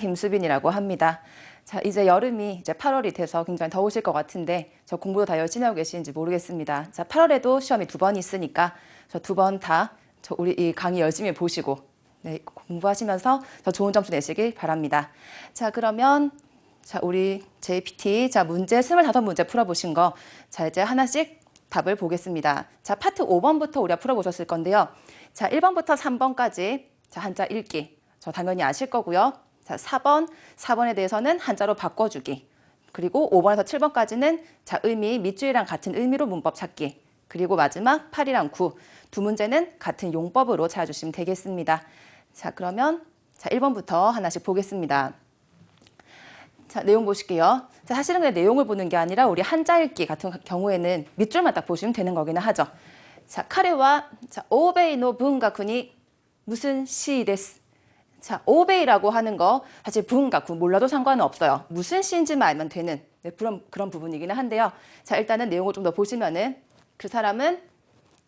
김수빈이라고 합니다. 자, 이제 여름이 이제 8월이 돼서 굉장히 더우실 것 같은데 저 공부도 다 열심히 하고 계시는지 모르겠습니다. 자, 8월에도 시험이 2번 있으니까 저 2번 다 우리 이 강의 열심히 보시고 네, 공부하시면서 더 좋은 점수 내시길 바랍니다. 자, 그러면 자, 우리 JPT 자, 문제 25문제 풀어보신 거 자, 이제 하나씩 답을 보겠습니다. 자, 파트 5번부터 우리가 풀어보셨을 건데요. 자, 1번부터 3번까지 자, 한자 읽기 저 당연히 아실 거고요. 자, 4번에 대해서는 한자로 바꿔주기. 그리고 5번에서 7번까지는 자, 의미, 밑줄이랑 같은 의미로 문법 찾기. 그리고 마지막 8이랑 9. 두 문제는 같은 용법으로 찾아주시면 되겠습니다. 자, 그러면 자, 1번부터 하나씩 보겠습니다. 자, 내용 보실게요. 자, 사실은 그냥 내용을 보는 게 아니라 우리 한자 읽기 같은 경우에는 밑줄만 딱 보시면 되는 거기는 하죠. 자, 카레와 자, 오베이노 분가쿠니 무슨 시 데스. 자, 오베이라고 하는 거 사실 분가쿠 몰라도 상관은 없어요. 무슨 시인지만 알면 되는 네, 그런 부분이기는 한데요. 자, 일단은 내용을 좀 더 보시면은 그 사람은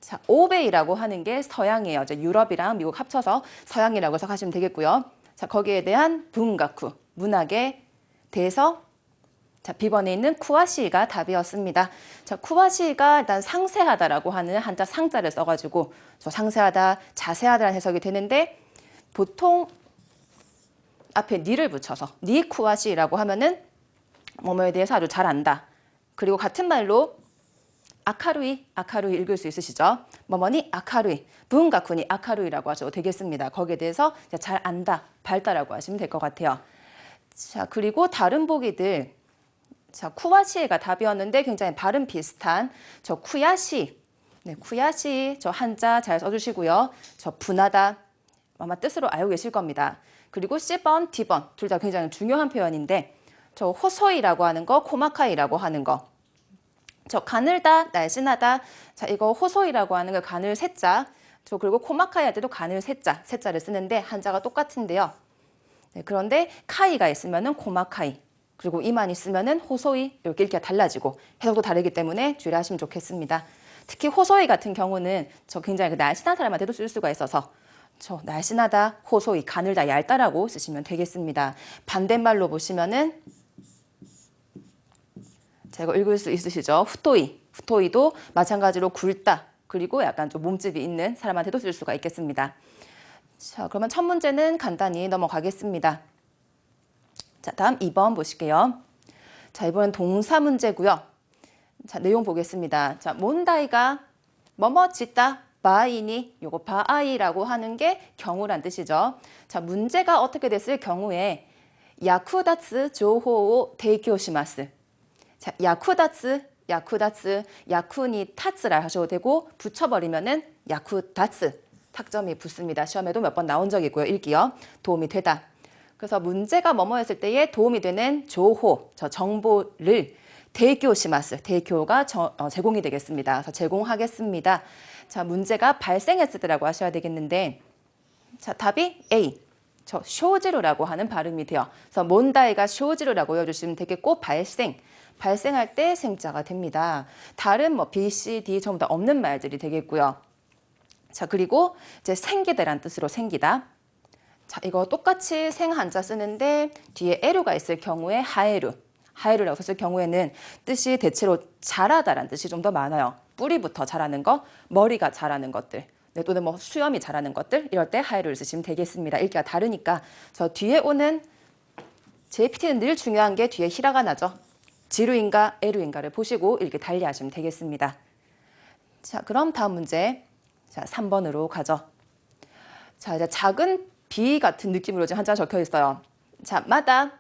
자, 오베이라고 하는 게 서양이에요. 이제 유럽이랑 미국 합쳐서 서양이라고 생각하시면 되겠고요. 자, 거기에 대한 분가쿠 문학에 대해서 자, B번에 있는 쿠와시가 답이었습니다. 자, 쿠와시가 일단 상세하다라고 하는 한자 상자를 써가지고 저 상세하다, 자세하다라는 해석이 되는데 보통 앞에 니를 붙여서 니 쿠와시라고 하면은 뭐뭐에 대해서 아주 잘 안다. 그리고 같은 말로 아카루이 읽을 수 있으시죠? 뭐뭐니 아카루이, 분가쿠니 아카루이라고 하셔도 되겠습니다. 거기에 대해서 잘 안다, 밝다라고 하시면 될 것 같아요. 자, 그리고 다른 보기들 자, 쿠와시가 답이었는데 굉장히 발음 비슷한 저 쿠야시. 네, 쿠야시 저 한자 잘 써주시고요. 저 분하다 아마 뜻으로 알고 계실 겁니다. 그리고 C번, D번 둘 다 굉장히 중요한 표현인데 저 호소이라고 하는 거, 코마카이라고 하는 거. 저 가늘다, 날씬하다. 자, 이거 호소이라고 하는 거 가늘 세자. 저 그리고 코마카이 할 때도 가늘 세자를 쓰는데 한자가 똑같은데요. 네, 그런데 카이가 있으면은 코마카이. 그리고 이만 있으면은 호소이 이렇게 읽기가 달라지고 해석도 다르기 때문에 주의를 하시면 좋겠습니다. 특히 호소이 같은 경우는 저 굉장히 그 날씬한 사람한테도 쓸 수가 있어서 저 날씬하다, 호소이, 가늘다, 얇다라고 쓰시면 되겠습니다. 반대말로 보시면은 자, 이거 읽을 수 있으시죠? 후토이도 마찬가지로 굵다. 그리고 약간 좀 몸집이 있는 사람한테도 쓸 수가 있겠습니다. 자, 그러면 첫 문제는 간단히 넘어가겠습니다. 자, 다음 2번 보실게요. 자, 이번엔 동사 문제고요. 자, 내용 보겠습니다. 자, 몬다이가 뭐뭐 짓다 바이니 요거 바아이라고 하는 게 경우란 뜻이죠. 자, 문제가 어떻게 됐을 경우에 야쿠다츠 조호오 테이키오시마스. 자, 야쿠다츠, 야쿠니 타츠라 하셔도 되고 붙여버리면은 야쿠다츠 탁점이 붙습니다. 시험에도 몇 번 나온 적이 있고요. 읽기요. 도움이 되다. 그래서 문제가 뭐뭐 했을 때에 도움이 되는 조호, 저 정보를 대교시마스, 대교가 제공이 되겠습니다. 그래서 제공하겠습니다. 자, 문제가 발생했을 때라고 하셔야 되겠는데 자, 답이 A. 저 쇼지루라고 하는 발음이 돼요. 그래서 몬다이가 쇼지루라고 외워주시면 되겠고 발생할 때 생자가 됩니다. 다른 뭐 B, C, D 전부 다 없는 말들이 되겠고요. 자, 그리고 이제 생기다란 뜻으로 생기다. 자, 이거 똑같이 생한자 쓰는데 뒤에 에루가 있을 경우에 하에루라고 썼을 경우에는 뜻이 대체로 자라다라는 뜻이 좀 더 많아요. 뿌리부터 자라는 거, 머리가 자라는 것들, 네, 또는 뭐 수염이 자라는 것들 이럴 때 하에루를 쓰시면 되겠습니다. 읽기가 다르니까 저 뒤에 오는 JPT는 늘 중요한 게 뒤에 히라가나죠. 지루인가 에루인가를 보시고 읽기 달리 하시면 되겠습니다. 자, 그럼 다음 문제 자 3번으로 가죠. 자, 이제 작은 비 같은 느낌으로 지금 한자 적혀 있어요. 자, 마다.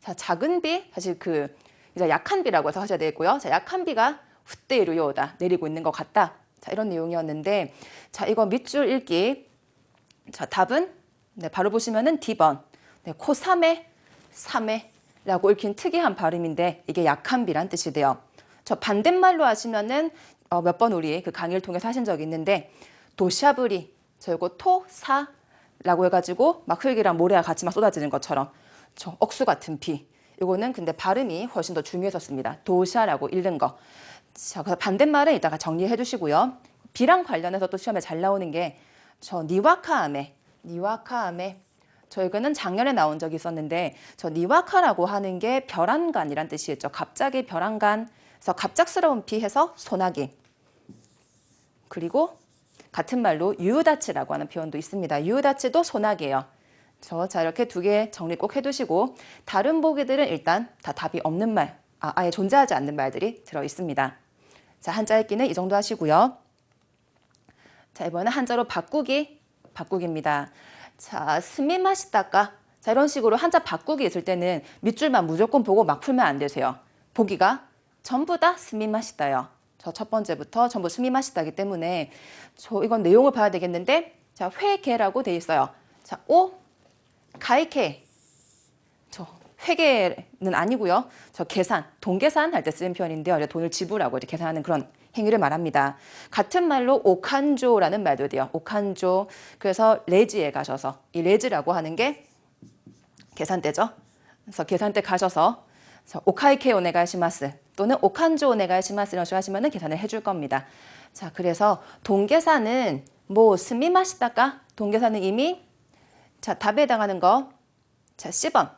자, 작은 비, 사실 그 이제 약한 비라고 해서 하셔야 되겠고요. 자, 약한 비가 후대로 요다 내리고 있는 것 같다. 자, 이런 내용이었는데, 자, 이거 밑줄 읽기. 자, 답은 네, 바로 보시면은 D번. 네, 삼해라고 읽힌 특이한 발음인데 이게 약한 비란 뜻이 돼요. 저 반대말로 하시면은 몇 번 우리 그 강의를 통해서 하신 적이 있는데 도샤브리, 저 이거 토사라고 해가지고 막 흙이랑 모래가 같이 막 쏟아지는 것처럼 저 억수 같은 비. 이거는 근데 발음이 훨씬 더 중요해서 씁니다. 도샤라고 읽는 거. 자, 그래서 반대말은 이따가 정리해 주시고요. 비랑 관련해서 또 시험에 잘 나오는 게 저 니와카아메 이거는 작년에 나온 적이 있었는데 니와카라고 하는 게 벼랑간이란 뜻이겠죠. 갑자기 벼랑간. 그래서 갑작스러운 비 해서 소나기. 그리고 같은 말로 유우다치라고 하는 표현도 있습니다. 유우다치도 소나기예요. 자, 이렇게 두 개 정리 꼭 해두시고 다른 보기들은 일단 다 답이 없는 말, 아예 존재하지 않는 말들이 들어 있습니다. 자, 한자 읽기는 이 정도 하시고요. 자, 이번엔 한자로 바꾸기입니다. 자, 스미마시다까. 자, 이런 식으로 한자 바꾸기 있을 때는 밑줄만 무조건 보고 막 풀면 안 되세요. 보기가 전부 다 스미마시다요. 저 첫 번째부터 전부 스미마시다기 때문에 이건 내용을 봐야 되겠는데, 자, 회계라고 돼 있어요. 자, 가이케. 회계는 아니고요. 계산, 돈계산 할 때 쓰는 표현인데요. 돈을 지불하고 이렇게 계산하는 그런 행위를 말합니다. 같은 말로 오칸조라는 말도 돼요. 오칸조. 그래서 레지에 가셔서, 이 레지라고 하는 게 계산대죠. 그래서 계산대 가셔서 오카이케 오네가시마스 또는 오칸조 오네가시마스 이런 식으로 하시면 계산을 해줄 겁니다. 자, 그래서 돈계산은 스미마시다까? 돈계산은 이미 답에 해당하는 거 10번.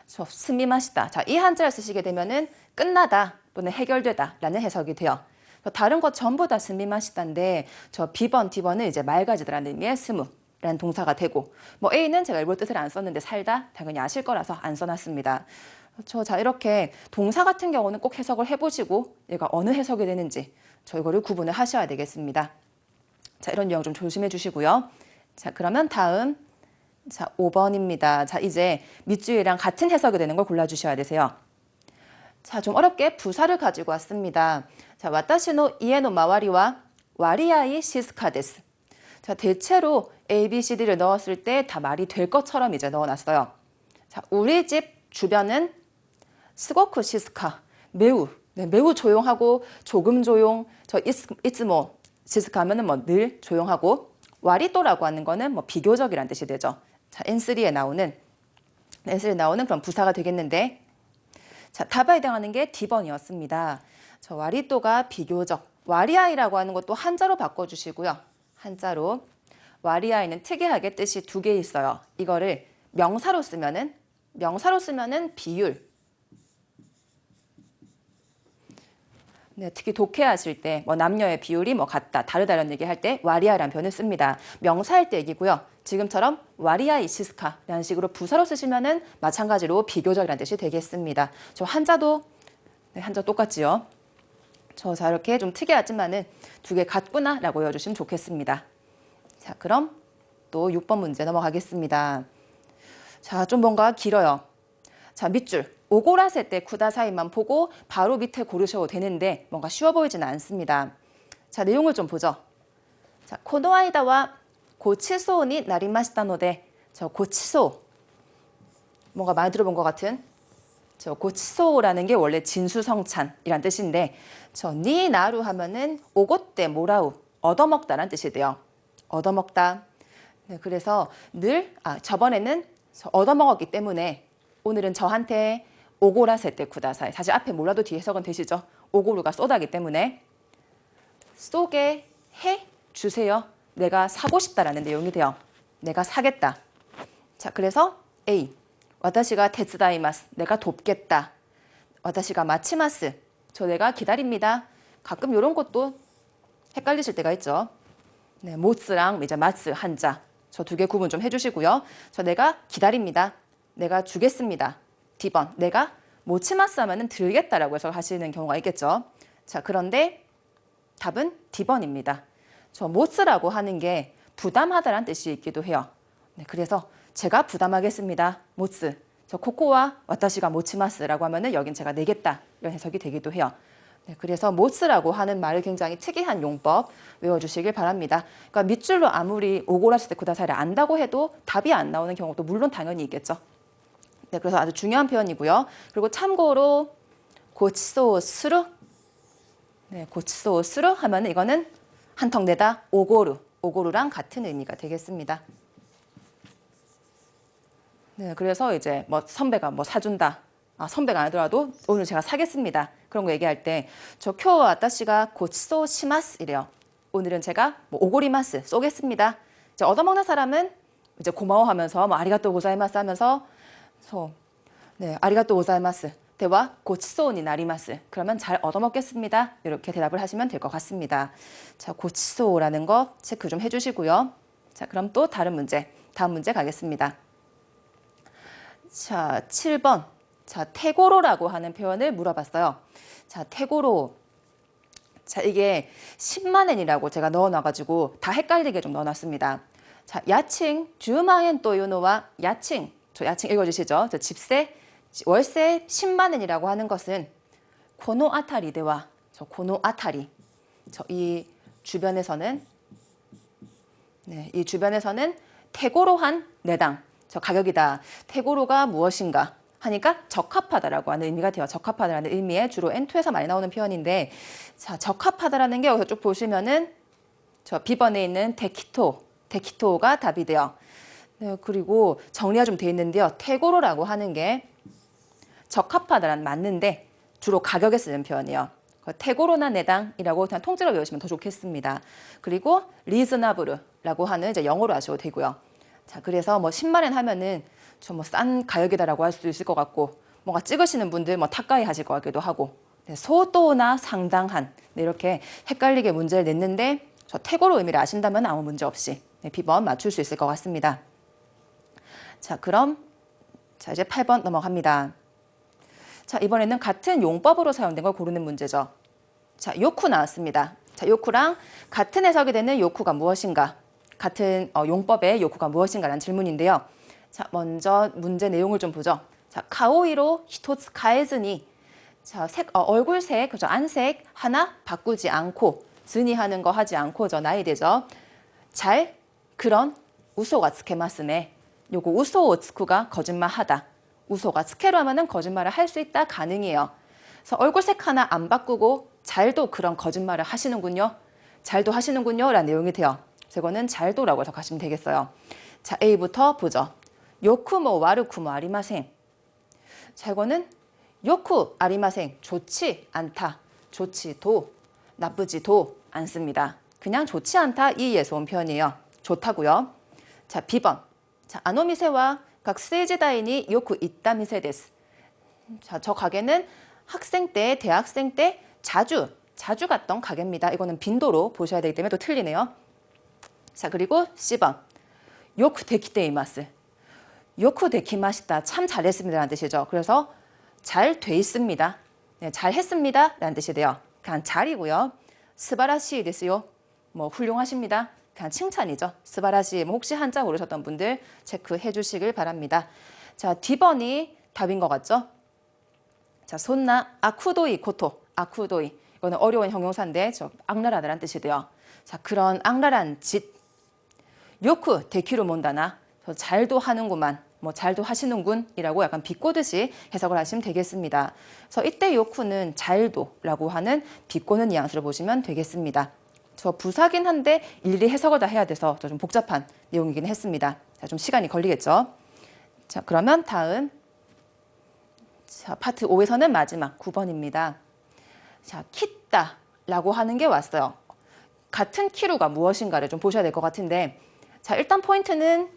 스미마시다. 자, 이 한자를 쓰시게 되면은 끝나다 또는 해결되다 라는 해석이 돼요. 다른 것 전부 다 스미마시다인데 B번, D번은 이제 맑아지다라는 의미의 스무라는 동사가 되고 A는 제가 일부러 뜻을 안 썼는데 살다 당연히 아실 거라서 안 써놨습니다. 자, 이렇게 동사 같은 경우는 꼭 해석을 해보시고 얘가 어느 해석이 되는지 이거를 구분을 하셔야 되겠습니다. 자, 이런 유형 좀 조심해 주시고요. 자, 그러면 다음 5번입니다. 자, 이제 밑줄이랑 같은 해석이 되는 걸 골라주셔야 되세요. 자, 좀 어렵게 부사를 가지고 왔습니다. 자, 와타시노 이에노 마와리와 와리아이 시스카 데스. 자, 대체로 A, B, C, D를 넣었을 때 다 말이 될 것처럼 이제 넣어놨어요. 자, 우리 집 주변은 스고쿠 시스카. 매우 조용하고 조금 조용. 이츠모 시스카 하면은 늘 조용하고 와리또라고 하는 거는 비교적이란 뜻이 되죠. 자, N3에 나오는 그런 부사가 되겠는데, 자, 답에 해당하는 게 D번이었습니다. 와리또가 비교적, 와리아이라고 하는 것도 한자로 바꿔주시고요. 한자로. 와리아이는 특이하게 뜻이 두 개 있어요. 이거를 명사로 쓰면은 비율. 네, 특히 독해하실 때 남녀의 비율이 같다, 다르다는 얘기할 때 와리아라는 표현을 씁니다. 명사할 때 얘기고요. 지금처럼 와리아이 시스카라는 식으로 부사로 쓰시면은 마찬가지로 비교적이라는 뜻이 되겠습니다. 한자도 한자 똑같지요. 자, 이렇게 좀 특이하지만은 두 개 같구나라고 외워주시면 좋겠습니다. 자, 그럼 또 6번 문제 넘어가겠습니다. 자, 좀 뭔가 길어요. 자, 밑줄. 오고라세 때 쿠다사이만 보고 바로 밑에 고르셔도 되는데 뭔가 쉬워 보이지는 않습니다. 자, 내용을 좀 보죠. 자, 코노아이다와 고치소니 나리마시다노데, 고치소. 뭔가 많이 들어본 것 같은 고치소라는 게 원래 진수성찬이란 뜻인데 니 나루 하면은 오고때 모라우, 얻어먹다라는 뜻이 돼요. 얻어먹다. 네, 그래서 저번에는 얻어먹었기 때문에 오늘은 저한테 오고라 세테 쿠다사이. 사실 앞에 몰라도 뒤에 해석은 되시죠? 오고루가 쏘다기 때문에 쏘게 해 주세요. 내가 사고 싶다라는 내용이 돼요. 내가 사겠다. 자, 그래서 A. 와타시가 테츠다이마스. 내가 돕겠다. 와타시가 마치마스. 내가 기다립니다. 가끔 이런 것도 헷갈리실 때가 있죠. 네, 모츠랑 이제 마츠 한자. 두 개 구분 좀 해주시고요. 내가 기다립니다. 내가 주겠습니다. D번. 내가 모치마스 하면은 들겠다라고 해서 하시는 경우가 있겠죠. 자, 그런데 답은 D번입니다. 모츠라고 하는 게 부담하다라는 뜻이 있기도 해요. 네, 그래서 제가 부담하겠습니다. 모츠. 코코와 와타시가 모치마스라고 하면은 여긴 제가 내겠다. 이런 해석이 되기도 해요. 네, 그래서 모츠라고 하는 말을 굉장히 특이한 용법 외워주시길 바랍니다. 그러니까 밑줄로 아무리 오고라시테 쿠다사이를 안다고 해도 답이 안 나오는 경우도 물론 당연히 있겠죠. 네, 그래서 아주 중요한 표현이고요. 그리고 참고로 고치소스루. 네, 고치소스루 하면은 이거는 한턱 내다 오고루랑 같은 의미가 되겠습니다. 네, 그래서 이제 선배가 사준다. 선배가 아니더라도 오늘 제가 사겠습니다. 그런 거 얘기할 때 쿄 와타시가 고치소 시마스 이래요. 오늘은 제가 오고리마스 쏘겠습니다. 이제 얻어먹는 사람은 이제 고마워하면서 뭐 아리가또 고자이마스 하면서 네, 아리가또 고자이마스. 대와 고치소니 나리마스. 그러면 잘 얻어먹겠습니다. 이렇게 대답을 하시면 될 것 같습니다. 자, 고치소라는 거 체크 좀 해주시고요. 자, 그럼 또 다음 문제 가겠습니다. 자, 7번. 자, 태고로라고 하는 표현을 물어봤어요. 자, 태고로. 자, 이게 10만엔이라고 제가 넣어놔가지고 다 헷갈리게 좀 넣어놨습니다. 자, 야칭, 주마엔 또 요노와 야칭. 저 야칭 읽어주시죠. 저 집세, 월세 10만엔이라고 하는 것은 고노 아타리 대와 저 고노 아타리. 이 주변에서는 이 주변에서는 태고로한 내당. 저 가격이다. 태고로가 무엇인가 하니까 적합하다라고 하는 의미가 돼요. 적합하다라는 의미에 주로 N2에서 많이 나오는 표현인데, 자, 적합하다라는 게 여기서 쭉 보시면은 저 B번에 있는 데키토가 답이 돼요. 네, 그리고 정리가 좀 돼 있는데요. 태고로라고 하는 게 적합하다라는 맞는데 주로 가격에 쓰는 표현이에요. 태고로나 내당이라고 그냥 통째로 외우시면 더 좋겠습니다. 그리고 리즈나브르라고 하는 이제 영어로 하셔도 되고요. 자, 그래서 뭐 10만엔 하면은 좀 뭐 싼 가격이다라고 할 수도 있을 것 같고, 뭔가 찍으시는 분들 뭐 탁가이 하실 것 같기도 하고, 네, 소도나 상당한, 네, 이렇게 헷갈리게 문제를 냈는데 저 태고로 의미를 아신다면 아무 문제 없이 네, B번 맞출 수 있을 것 같습니다. 자, 그럼 자, 이제 8번 넘어갑니다. 자, 이번에는 같은 용법으로 사용된 걸 고르는 문제죠. 자, 요쿠 나왔습니다. 자, 요쿠랑 같은 해석이 되는 요쿠가 무엇인가? 같은 용법의 요쿠가 무엇인가라는 질문인데요. 자, 먼저 문제 내용을 좀 보죠. 자, 카오이로 히토츠 카에즈니. 자, 얼굴색, 그죠? 안색 하나 바꾸지 않고, 즈니 하는 거 하지 않고, 나이 되죠. 잘, 그런, 우소가 tsukema스네. 요거 우소 츠쿠가 거짓말하다. 우소가 스케로 하면은 거짓말을 할 수 있다, 가능해요. 그래서 얼굴색 하나 안 바꾸고 잘도 그런 거짓말을 하시는군요. 잘도 하시는군요 라는 내용이 돼요. 그래서 이거는 잘도라고 해석하시면 되겠어요. 자, A부터 보죠. 요쿠모 와르쿠모 아리마생. 자, 이거는 요쿠 아리마생, 좋지 않다. 좋지도, 나쁘지도 않습니다. 그냥 좋지 않다 이에서 온 표현이에요. 좋다고요. 자, B번. 자, 아노미세와 각 세이지다이니 요쿠 이따미세 데스. 자, 저 가게는 학생 때, 대학생 때 자주 갔던 가게입니다. 이거는 빈도로 보셔야 되기 때문에 또 틀리네요. 자, 그리고 C번. 요쿠 데키테이마스. 요쿠 데키마시다. 참 잘했습니다라는 뜻이죠. 그래서 잘 돼 있습니다. 네, 잘했습니다 라는 뜻이 돼요. 그냥 잘이고요. 스바라시 데스요. 뭐 훌륭하십니다. 그냥 칭찬이죠. 스바라시. 뭐 혹시 한자 모르셨던 분들 체크해 주시길 바랍니다. 자, D번이 답인 것 같죠? 자, 손나 아쿠도이 고토. 아쿠도이. 이거는 어려운 형용사인데 악랄하다라는 뜻이 돼요. 자, 그런 악랄한 짓. 요쿠 데키로 몬다나. 잘도 하는구만. 뭐 잘도 하시는군이라고 약간 비꼬듯이 해석을 하시면 되겠습니다. 그래서 이때 요쿠는 잘도라고 하는 비꼬는 뉘앙스로 보시면 되겠습니다. 저 부사긴 한데 일일이 해석을 다 해야 돼서 좀 복잡한 내용이긴 했습니다. 자, 좀 시간이 걸리겠죠. 자, 그러면 다음 자, 파트 5에서는 마지막 9번입니다. 자, 키다라고 하는 게 왔어요. 같은 키루가 무엇인가를 좀 보셔야 될 것 같은데, 자, 일단 포인트는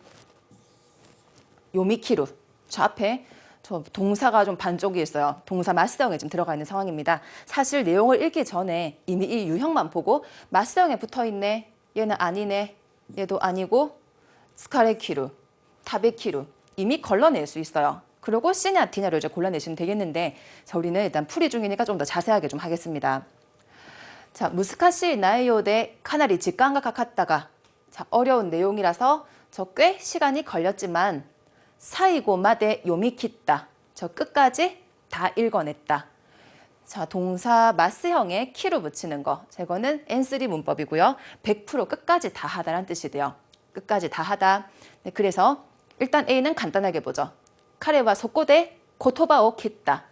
요미키루. 저 앞에 저 동사가 좀 반쪽이 있어요. 동사 마스형에 좀 들어가 있는 상황입니다. 사실 내용을 읽기 전에 이미 이 유형만 보고 마스형에 붙어있네, 얘는 아니네, 얘도 아니고 스카레키루, 타베키루 이미 걸러낼 수 있어요. 그리고 C냐 D냐를 이제 골라내시면 되겠는데, 자, 우리는 일단 풀이 중이니까 좀 더 자세하게 좀 하겠습니다. 자, 무스카시 나이요데 카나리 직관과 같다가, 자, 어려운 내용이라서 저 꽤 시간이 걸렸지만 사이고 마데 요미키다. 저 끝까지 다 읽어냈다. 자, 동사 마스형에 키로 붙이는 거. 이거는 N3 문법이고요. 100% 끝까지 다 하다라는 뜻이 돼요. 끝까지 다 하다. 네, 그래서 일단 A는 간단하게 보죠. 카레와 소꼬데 고토바오 kit다.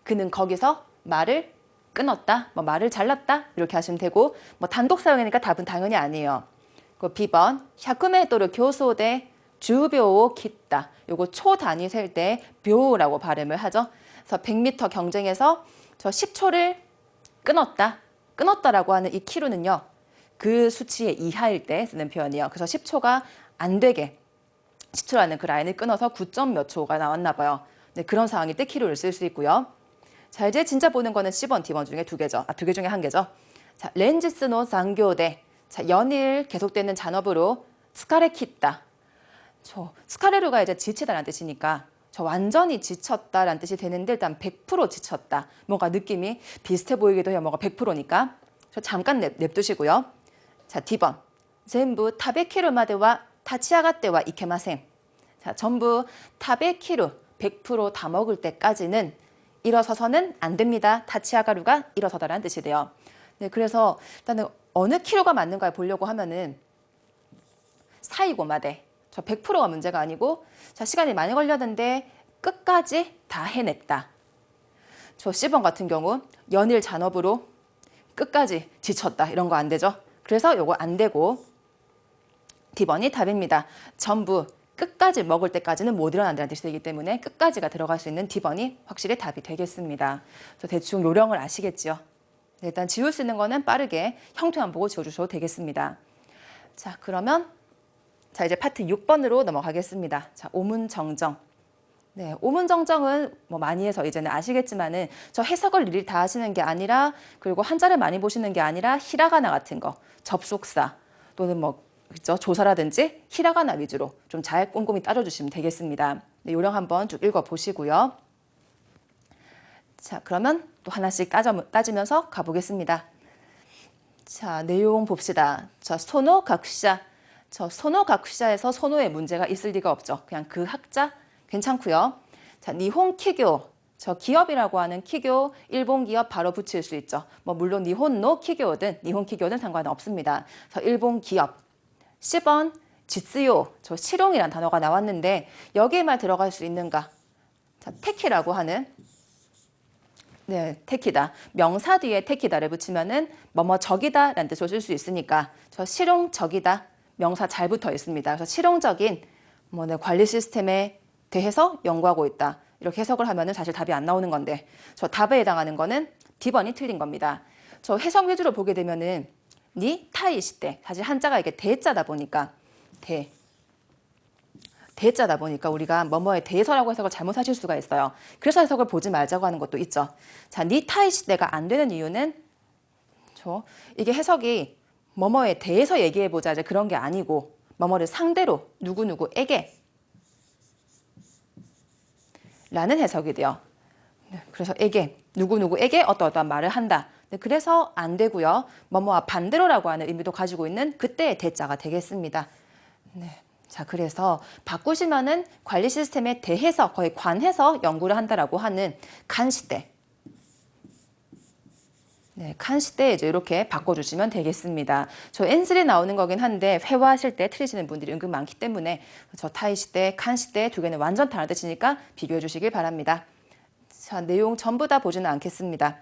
그는 거기서 말을 끊었다. 뭐 말을 잘랐다. 이렇게 하시면 되고, 뭐 단독 사용이니까 답은 당연히 아니에요. 그 B번. 100m를 교소대 주묘오 kit다. 요거 초 단위 셀 때 묘라고 발음을 하죠. 그래서 100m 경쟁에서 저 10초를 끊었다. 끊었다라고 하는 이 키로는요, 그 수치의 이하일 때 쓰는 표현이에요. 그래서 10초가 안 되게 10초라는 그 라인을 끊어서 9점 몇 초가 나왔나 봐요. 네, 그런 상황일 때 키로를 쓸 수 있고요. 자, 이제 진짜 보는 거는 C번, D번 중에 두 개죠. 두 개 중에 한 개죠. 자, 렌지스노 상교대. 자, 연일 계속되는 잔업으로 스카레키다. 스카레루가 이제 지치다라는 뜻이니까 저 완전히 지쳤다라는 뜻이 되는데 일단 100% 지쳤다. 뭔가 느낌이 비슷해 보이기도 해요. 뭔가 100%니까. 저 잠깐 냅두시고요. 자, D번. 전부 타베키루마데와 타치아가떼와 이케마생. 자, 전부 타베키루 100% 다 먹을 때까지는 일어서서는 안 됩니다. 타치아가루가 일어서다라는 뜻이 돼요. 네, 그래서 일단은 어느 키로가 맞는가 보려고 하면은 사이고마데. 저 100%가 문제가 아니고 자, 시간이 많이 걸렸는데 끝까지 다 해냈다. 저 C번 같은 경우 연일 잔업으로 끝까지 지쳤다. 이런 거 안 되죠. 그래서 요거 안 되고 D번이 답입니다. 전부 끝까지 먹을 때까지는 못 일어난다는 뜻이 되기 때문에 끝까지가 들어갈 수 있는 D번이 확실히 답이 되겠습니다. 대충 요령을 아시겠죠? 네, 일단 지울 수 있는 거는 빠르게 형태만 보고 지워주셔도 되겠습니다. 자, 그러면 자, 이제 파트 6번으로 넘어가겠습니다. 자, 오문정정. 네, 오문정정은 뭐 많이 해서 이제는 아시겠지만은 저 해석을 일일이 다 하시는 게 아니라 그리고 한자를 많이 보시는 게 아니라 히라가나 같은 거, 접속사 또는 뭐 그렇죠? 조사라든지 히라가나 위주로 좀 잘 꼼꼼히 따져주시면 되겠습니다. 네, 요령 한번 쭉 읽어보시고요. 자, 그러면 또 하나씩 따지면서 가보겠습니다. 자, 내용 봅시다. 자, 소노 각시자. 저 소노 각시자에서 소노에 문제가 있을 리가 없죠. 그냥 그 학자 괜찮고요. 자, 니혼 키교. 저 기업이라고 하는 키교, 일본 기업 바로 붙일 수 있죠. 뭐 물론 니혼노 키교든 니혼 키교든 상관은 없습니다. 저 일본 기업. 10번 지스요. 저 실용이란 단어가 나왔는데 여기에만 들어갈 수 있는가? 자, 테키라고 하는 네, 테키다. 명사 뒤에 테키다를 붙이면은 뭐뭐 적이다 라는 뜻으로 쓸 수 있으니까 저 실용적이다. 명사 잘 붙어 있습니다. 그래서 실용적인 관리 시스템에 대해서 연구하고 있다. 이렇게 해석을 하면은 사실 답이 안 나오는 건데 저 답에 해당하는 거는 D번이 틀린 겁니다. 저 해석 위주로 보게 되면은 니 타이시대 사실 한자가 이게 대자다 보니까 대자다 보니까 우리가 뭐뭐에 대해서라고 해석을 잘못하실 수가 있어요. 그래서 해석을 보지 말자고 하는 것도 있죠. 자, 니 타이시대가 안 되는 이유는 이게 해석이 뭐뭐에 대해서 얘기해보자 이제 그런 게 아니고 뭐뭐를 상대로 누구누구에게 라는 해석이 돼요. 그래서 에게 누구누구에게 어떠어떠한 말을 한다. 그래서 안 되고요. 뭐뭐와 반대로라고 하는 의미도 가지고 있는 그때의 대자가 되겠습니다. 네. 자, 그래서 바꾸시면은 관리 시스템에 대해서 거의 관해서 연구를 한다라고 하는 칸시대. 네, 칸시대 이제 이렇게 바꿔주시면 되겠습니다. 저 N3 나오는 거긴 한데 회화하실 때 틀리시는 분들이 은근 많기 때문에 저 타이시대, 칸시대 두 개는 완전 다른 뜻이니까 비교해 주시길 바랍니다. 자, 내용 전부 다 보지는 않겠습니다.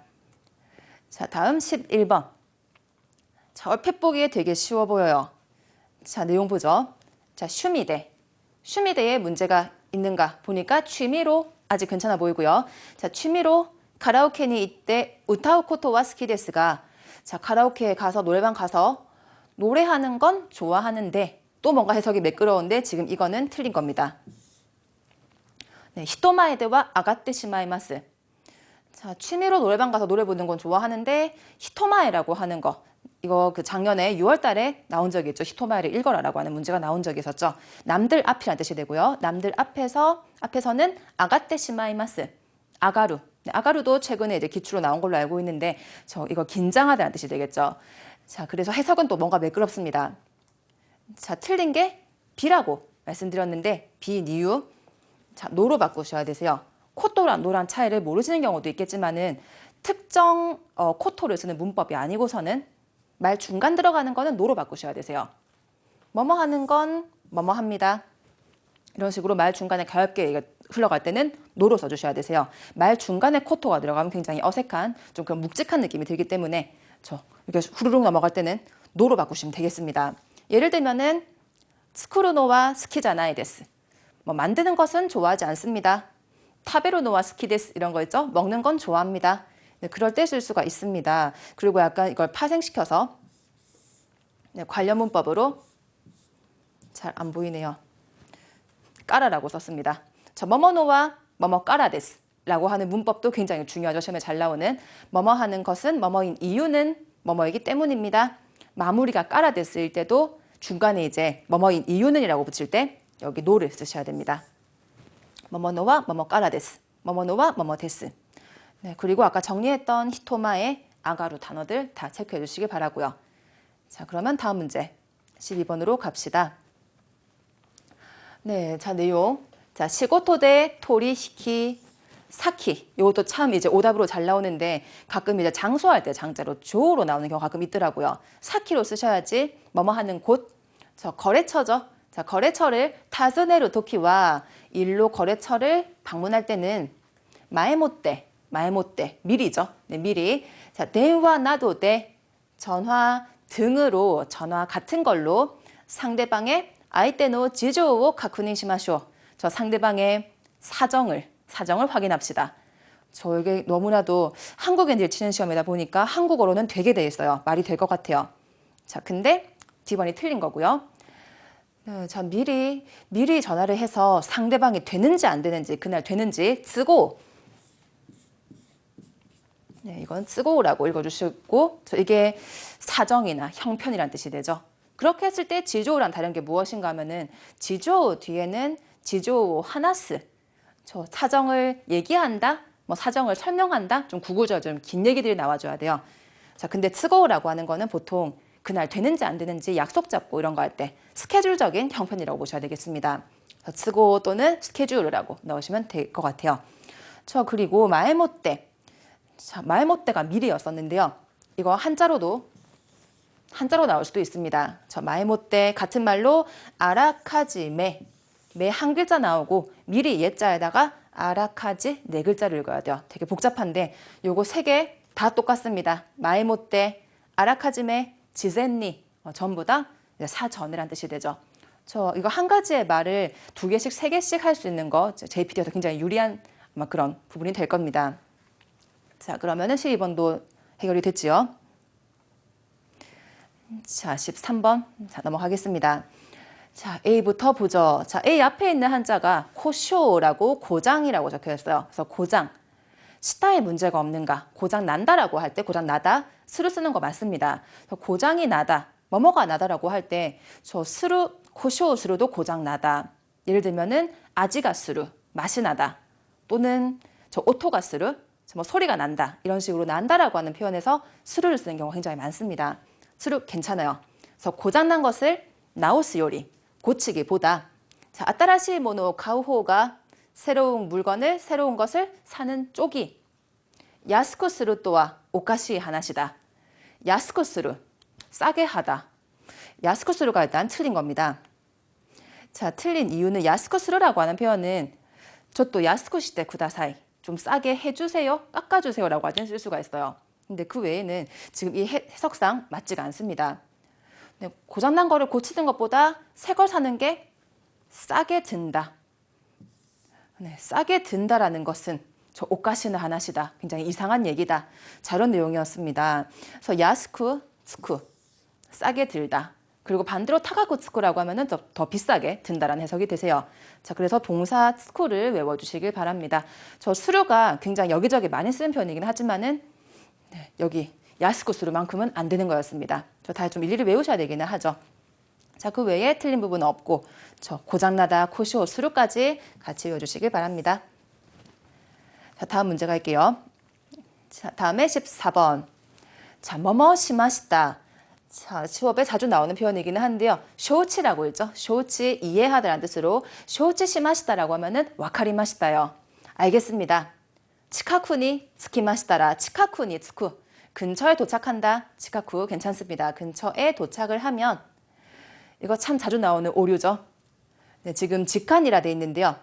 자, 다음 11번. 자, 얼핏 보기에 되게 쉬워 보여요. 자, 내용 보죠. 자, 슈미대. 슈미대에 문제가 있는가 보니까 취미로 아직 괜찮아 보이고요. 자, 취미로 카라오케니 이때 우타우 코토와 스키데스가 자, 카라오케에 가서 노래방 가서 노래하는 건 좋아하는데 또 뭔가 해석이 매끄러운데 지금 이거는 틀린 겁니다. 네, 히토마에데와 아가떼 시마이마스. 자, 취미로 노래방 가서 노래 부르는 건 좋아하는데 히토마에라고 하는 거 이거 그 작년에 6월 달에 나온 적이 있죠. 히토마에를 읽어라라고 하는 문제가 나온 적이 있었죠. 남들 앞이라는 뜻이 되고요. 남들 앞에서는 아가떼 시마이마스. 아가루. 네, 아가루도 최근에 이제 기출로 나온 걸로 알고 있는데 이거 긴장하다는 뜻이 되겠죠. 자, 그래서 해석은 또 뭔가 매끄럽습니다. 자, 틀린 게 B라고 말씀드렸는데 B 니유. 자, 노로 바꾸셔야 되세요. 코토랑 노란 차이를 모르시는 경우도 있겠지만은 특정 코토를 쓰는 문법이 아니고서는 말 중간 들어가는 거는 노로 바꾸셔야 되세요. 뭐뭐 하는 건 뭐뭐 합니다. 이런 식으로 말 중간에 가볍게 흘러갈 때는 노로 써주셔야 되세요. 말 중간에 코토가 들어가면 굉장히 어색한 좀 그런 묵직한 느낌이 들기 때문에 이렇게 후루룩 넘어갈 때는 노로 바꾸시면 되겠습니다. 예를 들면은 스쿠르노와 스키자나이 데스. 만드는 것은 좋아하지 않습니다. 타베로노와 스키데스 이런 거 있죠? 먹는 건 좋아합니다. 네, 그럴 때 쓸 수가 있습니다. 그리고 약간 이걸 파생시켜서 네, 관련 문법으로 잘 안 보이네요. 까라라고 썼습니다. 뭐뭐노와 뭐뭐 까라 데스 라고 하는 문법도 굉장히 중요하죠. 시험에 잘 나오는 뭐뭐 하는 것은 뭐뭐인 이유는 뭐뭐이기 때문입니다. 마무리가 까라 데스일 때도 중간에 이제 뭐뭐인 이유는 이라고 붙일 때 여기 노를 쓰셔야 됩니다. 뭐뭐노와 뭐뭐 까라 데스, 뭐뭐노와 뭐뭐 데스. 네, 그리고 아까 정리했던 히토마의 아가루 단어들 다 체크해 주시기 바라고요. 자, 그러면 다음 문제 12번으로 갑시다. 네, 자, 내용. 자, 시고토데 토리 시키 사키. 이것도 참 이제 오답으로 잘 나오는데 가끔 이제 장소할 때 장자로 조로 나오는 경우가 가끔 있더라고요. 사키로 쓰셔야지 뭐뭐 하는 곳. 저 거래처죠. 자, 거래처를 타즈네루 도키와 일로 거래처를 방문할 때는 마에모떼 미리죠. 네, 미리. 자, 대화 나도데 전화 등으로 전화 같은 걸로 상대방의 아이테노 지조오 카쿠니시마쇼. 저 상대방의 사정을 확인합시다. 저 이게 너무나도 한국인들 치는 시험이다 보니까 한국어로는 되게 돼 있어요. 말이 될 것 같아요. 자, 근데 D번이 틀린 거고요. 네, 자, 미리 전화를 해서 상대방이 되는지 안 되는지 그날 되는지 쓰고 네, 이건 쓰고라고 읽어주시고 이게 사정이나 형편이란 뜻이 되죠. 그렇게 했을 때 지조랑 다른 게 무엇인가 하면은 지조 뒤에는 지조 하나스 저 사정을 얘기한다, 뭐 사정을 설명한다, 좀 구구절 좀 긴 얘기들이 나와줘야 돼요. 자, 근데 쓰고라고 하는 거는 보통 그날 되는지 안 되는지 약속 잡고 이런 거 할 때 스케줄적인 형편이라고 보셔야 되겠습니다. 쓰고 또는 스케줄이라고 넣으시면 될 것 같아요. 저 그리고 마에모떼. 자, 마에모떼가 미리였었는데요. 이거 한자로 나올 수도 있습니다. 저 마에모떼 같은 말로 아라카지 매 한 글자 나오고 미리 예자에다가 아라카지 네 글자를 읽어야 돼요. 되게 복잡한데 요거 세 개 다 똑같습니다. 마에모떼, 아라카지메, 지젠니 전부 다 사전이란 뜻이 되죠. 저 이거 한 가지의 말을 두 개씩 세 개씩 할 수 있는 거 JPT에서 굉장히 유리한 아마 그런 부분이 될 겁니다. 자, 그러면은 12번도 해결이 됐지요. 자, 13번. 자, 넘어가겠습니다. 자, A부터 보죠. 자, A 앞에 있는 한자가 코쇼라고 고장이라고 적혀 있어요. 그래서 고장. 시타에 문제가 없는가? 고장 난다라고 할 때 고장 나다. 스루 쓰는 거 맞습니다. 고장이 나다. 뭐뭐가 나다라고 할 때 저 스루, 코쇼 스루도 고장 나다. 예를 들면은 아지가 스루, 맛이 나다. 또는 저 오토가 스루, 뭐 소리가 난다. 이런 식으로 난다라고 하는 표현에서 스루를 쓰는 경우가 굉장히 많습니다. 스루 괜찮아요. 그래서 고장난 것을 나오스 요리, 고치기보다 자, 아따라시 모노 가우호가 새로운 물건을 새로운 것을 사는 쪽이 야스코스루 또와 오카시 하나시다. 야스코스루 싸게 하다. 야스코스루가 일단 틀린 겁니다. 자, 틀린 이유는 야스코스루라고 하는 표현은 저또 야스코시테 쿠다사이 좀 싸게 해주세요, 깎아주세요라고 하든 쓸 수가 있어요. 근데 그 외에는 지금 이 해석상 맞지가 않습니다. 고장난 거를 고치는 것보다 새 걸 사는 게 싸게 든다. 네, 싸게 든다라는 것은 저 오카시는 하나시다. 굉장히 이상한 얘기다. 자, 이런 내용이었습니다. 그래서 야스쿠, 스쿠, 싸게 들다. 그리고 반대로 타가쿠 스쿠라고 하면은 더 비싸게 든다라는 해석이 되세요. 자, 그래서 동사 스쿠를 외워주시길 바랍니다. 저 수류가 굉장히 여기저기 많이 쓰는 편이긴 하지만은 네, 여기 야스쿠 수류만큼은 안 되는 거였습니다. 저 다 좀 일일이 외우셔야 되기는 하죠. 자, 그 외에 틀린 부분은 없고 저 고장나다, 코쇼, 수류까지 같이 외워주시길 바랍니다. 자, 다음 문제 갈게요. 자, 다음에 14번. 자, 뭐뭐 시마시다. 자, 시험에 자주 나오는 표현이기는 한데요. 쇼치라고 있죠. 쇼치, 이해하다라는 뜻으로 쇼치 시마시다라고 하면은 와카리마시다요. 알겠습니다. 치카쿠니 츠키마시다라. 치카쿠니 츠쿠. 근처에 도착한다. 치카쿠 괜찮습니다. 근처에 도착을 하면 이거 참 자주 나오는 오류죠. 네, 지금 직관이라 돼 있는데요.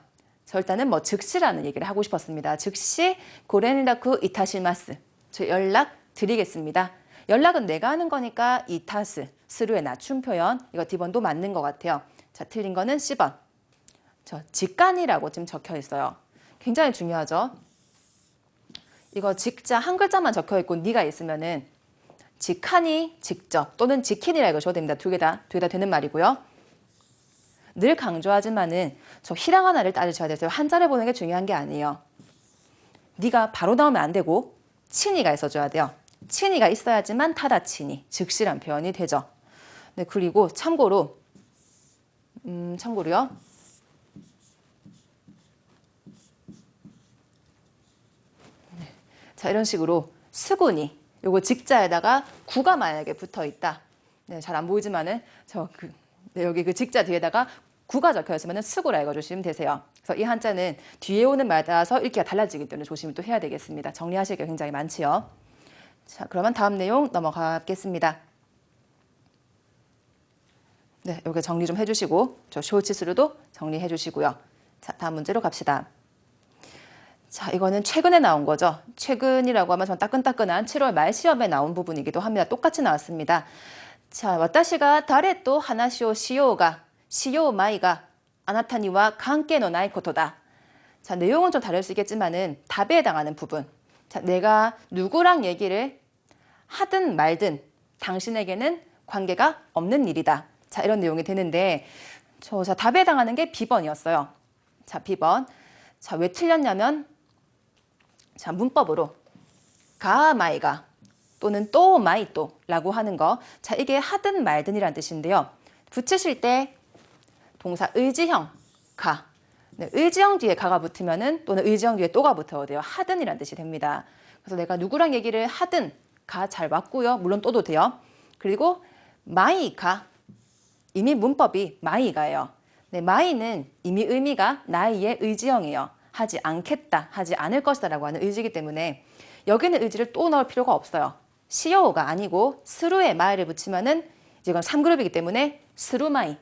저 일단은 뭐 즉시라는 얘기를 하고 싶었습니다. 즉시 고렌라쿠 이타시마스. 저 연락 드리겠습니다. 연락은 내가 하는 거니까 이타스, 스루의 낮춤 표현. 이거 D번도 맞는 것 같아요. 자, 틀린 거는 C번. 저 직관이라고 지금 적혀 있어요. 굉장히 중요하죠. 이거 직자 한 글자만 적혀 있고 니가 있으면은 직하니 직접 또는 직힌이라 읽으셔도 됩니다. 두 개 다 되는 말이고요. 늘 강조하지만은 저 히라가나를 따르셔야 되세요. 한자를 보는 게 중요한 게 아니에요. 니가 바로 나오면 안 되고 친이가 있어줘야 돼요. 친이가 있어야지만 타다친이, 즉시란 표현이 되죠. 네, 그리고 참고로요. 자, 이런 식으로 수군이 요거 직자에다가 구가 만약에 붙어 있다. 네, 잘 안 보이지만은 여기 그 직자 뒤에다가 구가 적혀 있으면은 수구라 읽어주시면 되세요. 그래서 이 한자는 뒤에 오는 말에 따라서 읽기가 달라지기 때문에 조심을 또 해야 되겠습니다. 정리하실 게 굉장히 많지요. 자, 그러면 다음 내용 넘어가겠습니다. 네, 여기 정리 좀 해주시고 저 쇼치스루도 정리해 주시고요. 자, 다음 문제로 갑시다. 자, 이거는 최근에 나온 거죠. 최근이라고 하면 전 따끈따끈한 7월 말 시험에 나온 부분이기도 합니다. 똑같이 나왔습니다. 자, 와타시가 다레 또 하나시오 시요 마이가 아나타니와 관계노 나이 코토다. 자, 내용은 좀 다를 수 있겠지만은 답에 해당하는 부분. 자, 내가 누구랑 얘기를 하든 말든 당신에게는 관계가 없는 일이다. 자, 이런 내용이 되는데 자, 답에 해당하는 게 B번이었어요. 자, B번. 자, 왜 틀렸냐면 자, 문법으로 가마이가 또는 또 마이 또라고 하는 거. 자, 이게 하든 말든이란 뜻인데요. 붙이실 때 동사 의지형 가. 네, 의지형 뒤에 가가 붙으면은 또는 의지형 뒤에 또가 붙어야 돼요. 하든이란 뜻이 됩니다. 그래서 내가 누구랑 얘기를 하든 가 잘 맞고요. 물론 또도 돼요. 그리고 마이가 이미 문법이 마이가예요. 네, 마이는 이미 의미가 나이의 의지형이에요. 하지 않겠다, 하지 않을 것이다 라고 하는 의지이기 때문에 여기는 의지를 또 넣을 필요가 없어요. 시요가 아니고 스루에 마이를 붙이면은 이건 3그룹이기 때문에 스루마이,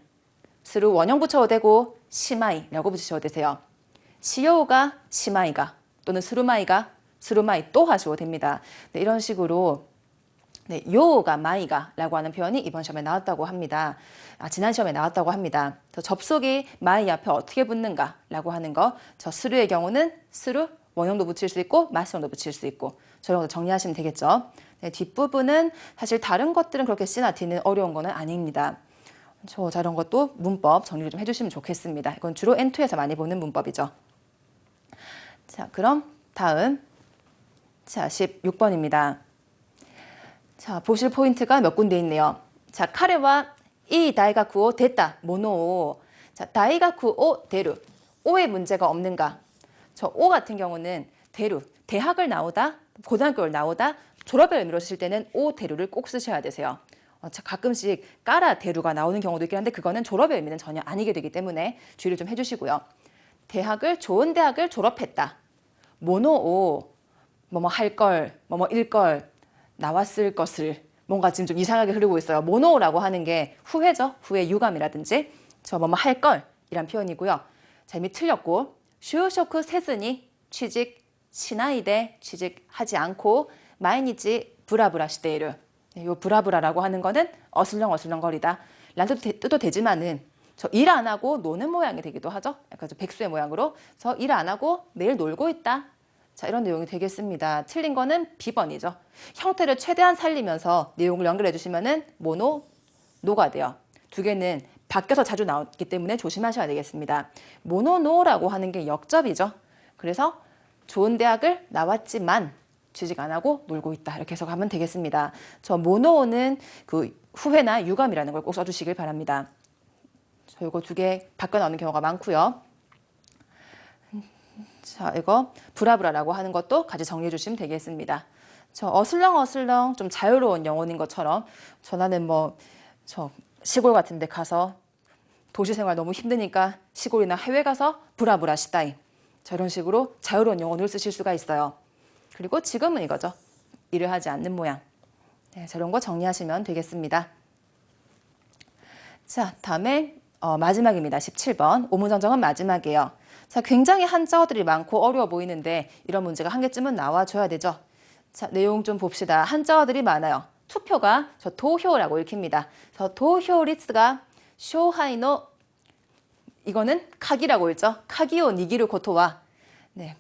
스루 원형 붙여도 되고 시마이라고 붙이셔도 되세요. 시요가 시마이가 또는 스루마이가 스루마이 또 하셔도 됩니다. 네, 이런 식으로 네, 요가 마이가 라고 하는 표현이 이번 시험에 나왔다고 합니다. 지난 시험에 나왔다고 합니다. 접속이 마이 앞에 어떻게 붙는가 라고 하는 거. 저 스루의 경우는 스루 원형도 붙일 수 있고 마스형도 붙일 수 있고 저런 거 정리하시면 되겠죠. 네, 뒷부분은 사실 다른 것들은 그렇게 C나 D는 어려운 거는 아닙니다. 저런 것도 문법 정리를 좀 해주시면 좋겠습니다. 이건 주로 N2에서 많이 보는 문법이죠. 자, 그럼 다음 자 16번입니다. 자, 보실 포인트가 몇 군데 있네요. 자, 카레와 이 다이가쿠오 됐다 모노. 자, 다이가쿠오 데루. 오에 문제가 없는가? 저 오 같은 경우는 데루, 대학을 나오다, 고등학교를 나오다, 졸업의 의미로 쓰실 때는 오 데루를 꼭 쓰셔야 되세요. 가끔씩 까라 데루가 나오는 경우도 있긴 한데 그거는 졸업의 의미는 전혀 아니게 되기 때문에 주의를 좀 해주시고요. 좋은 대학을 졸업했다. 모노오, 뭐뭐 할 걸, 뭐뭐 일 걸, 나왔을 것을 뭔가 지금 좀 이상하게 흐르고 있어요. 모노라고 하는 게 후회죠. 후회 유감이라든지 저 뭐뭐 할 걸이란 표현이고요. 자, 이미 틀렸고 슈쇼크 세즈니 취직 시나이데 취직하지 않고 마이니치 브라브라 시데이르. 이 브라브라라고 하는 거는 어슬렁어슬렁거리다. 라는 뜻도 되지만은 저 일 안 하고 노는 모양이 되기도 하죠. 약간 좀 백수의 모양으로. 그래서 일 안 하고 매일 놀고 있다. 자, 이런 내용이 되겠습니다. 틀린 거는 B번이죠. 형태를 최대한 살리면서 내용을 연결해 주시면은 모노, 노가 돼요. 두 개는 바뀌어서 자주 나오기 때문에 조심하셔야 되겠습니다. 모노노라고 하는 게 역접이죠. 그래서 좋은 대학을 나왔지만 취직 안 하고 놀고 있다. 이렇게 해석하면 되겠습니다. 저 모노는 그 후회나 유감이라는 걸 꼭 써주시길 바랍니다. 저 이거 두 개 바뀌어 나오는 경우가 많고요. 자, 이거 브라브라라고 하는 것도 같이 정리해 주시면 되겠습니다. 저 어슬렁어슬렁 좀 자유로운 영혼인 것처럼 나는 저 시골 같은 데 가서 도시 생활 너무 힘드니까 시골이나 해외 가서 브라브라 시다이. 자, 이런 식으로 자유로운 영혼을 쓰실 수가 있어요. 그리고 지금은 이거죠. 일을 하지 않는 모양. 네, 저런 거 정리하시면 되겠습니다. 자, 다음에 마지막입니다. 17번. 오문정정은 마지막이에요. 자, 굉장히 한자어들이 많고 어려워 보이는데 이런 문제가 한 개쯤은 나와줘야 되죠. 자, 내용 좀 봅시다. 한자어들이 많아요. 투표가 저 도효라고 읽힙니다. 저 도효 리츠가 쇼하이노 이거는 카기라고 읽죠. 카기오 니기르 코토와 네.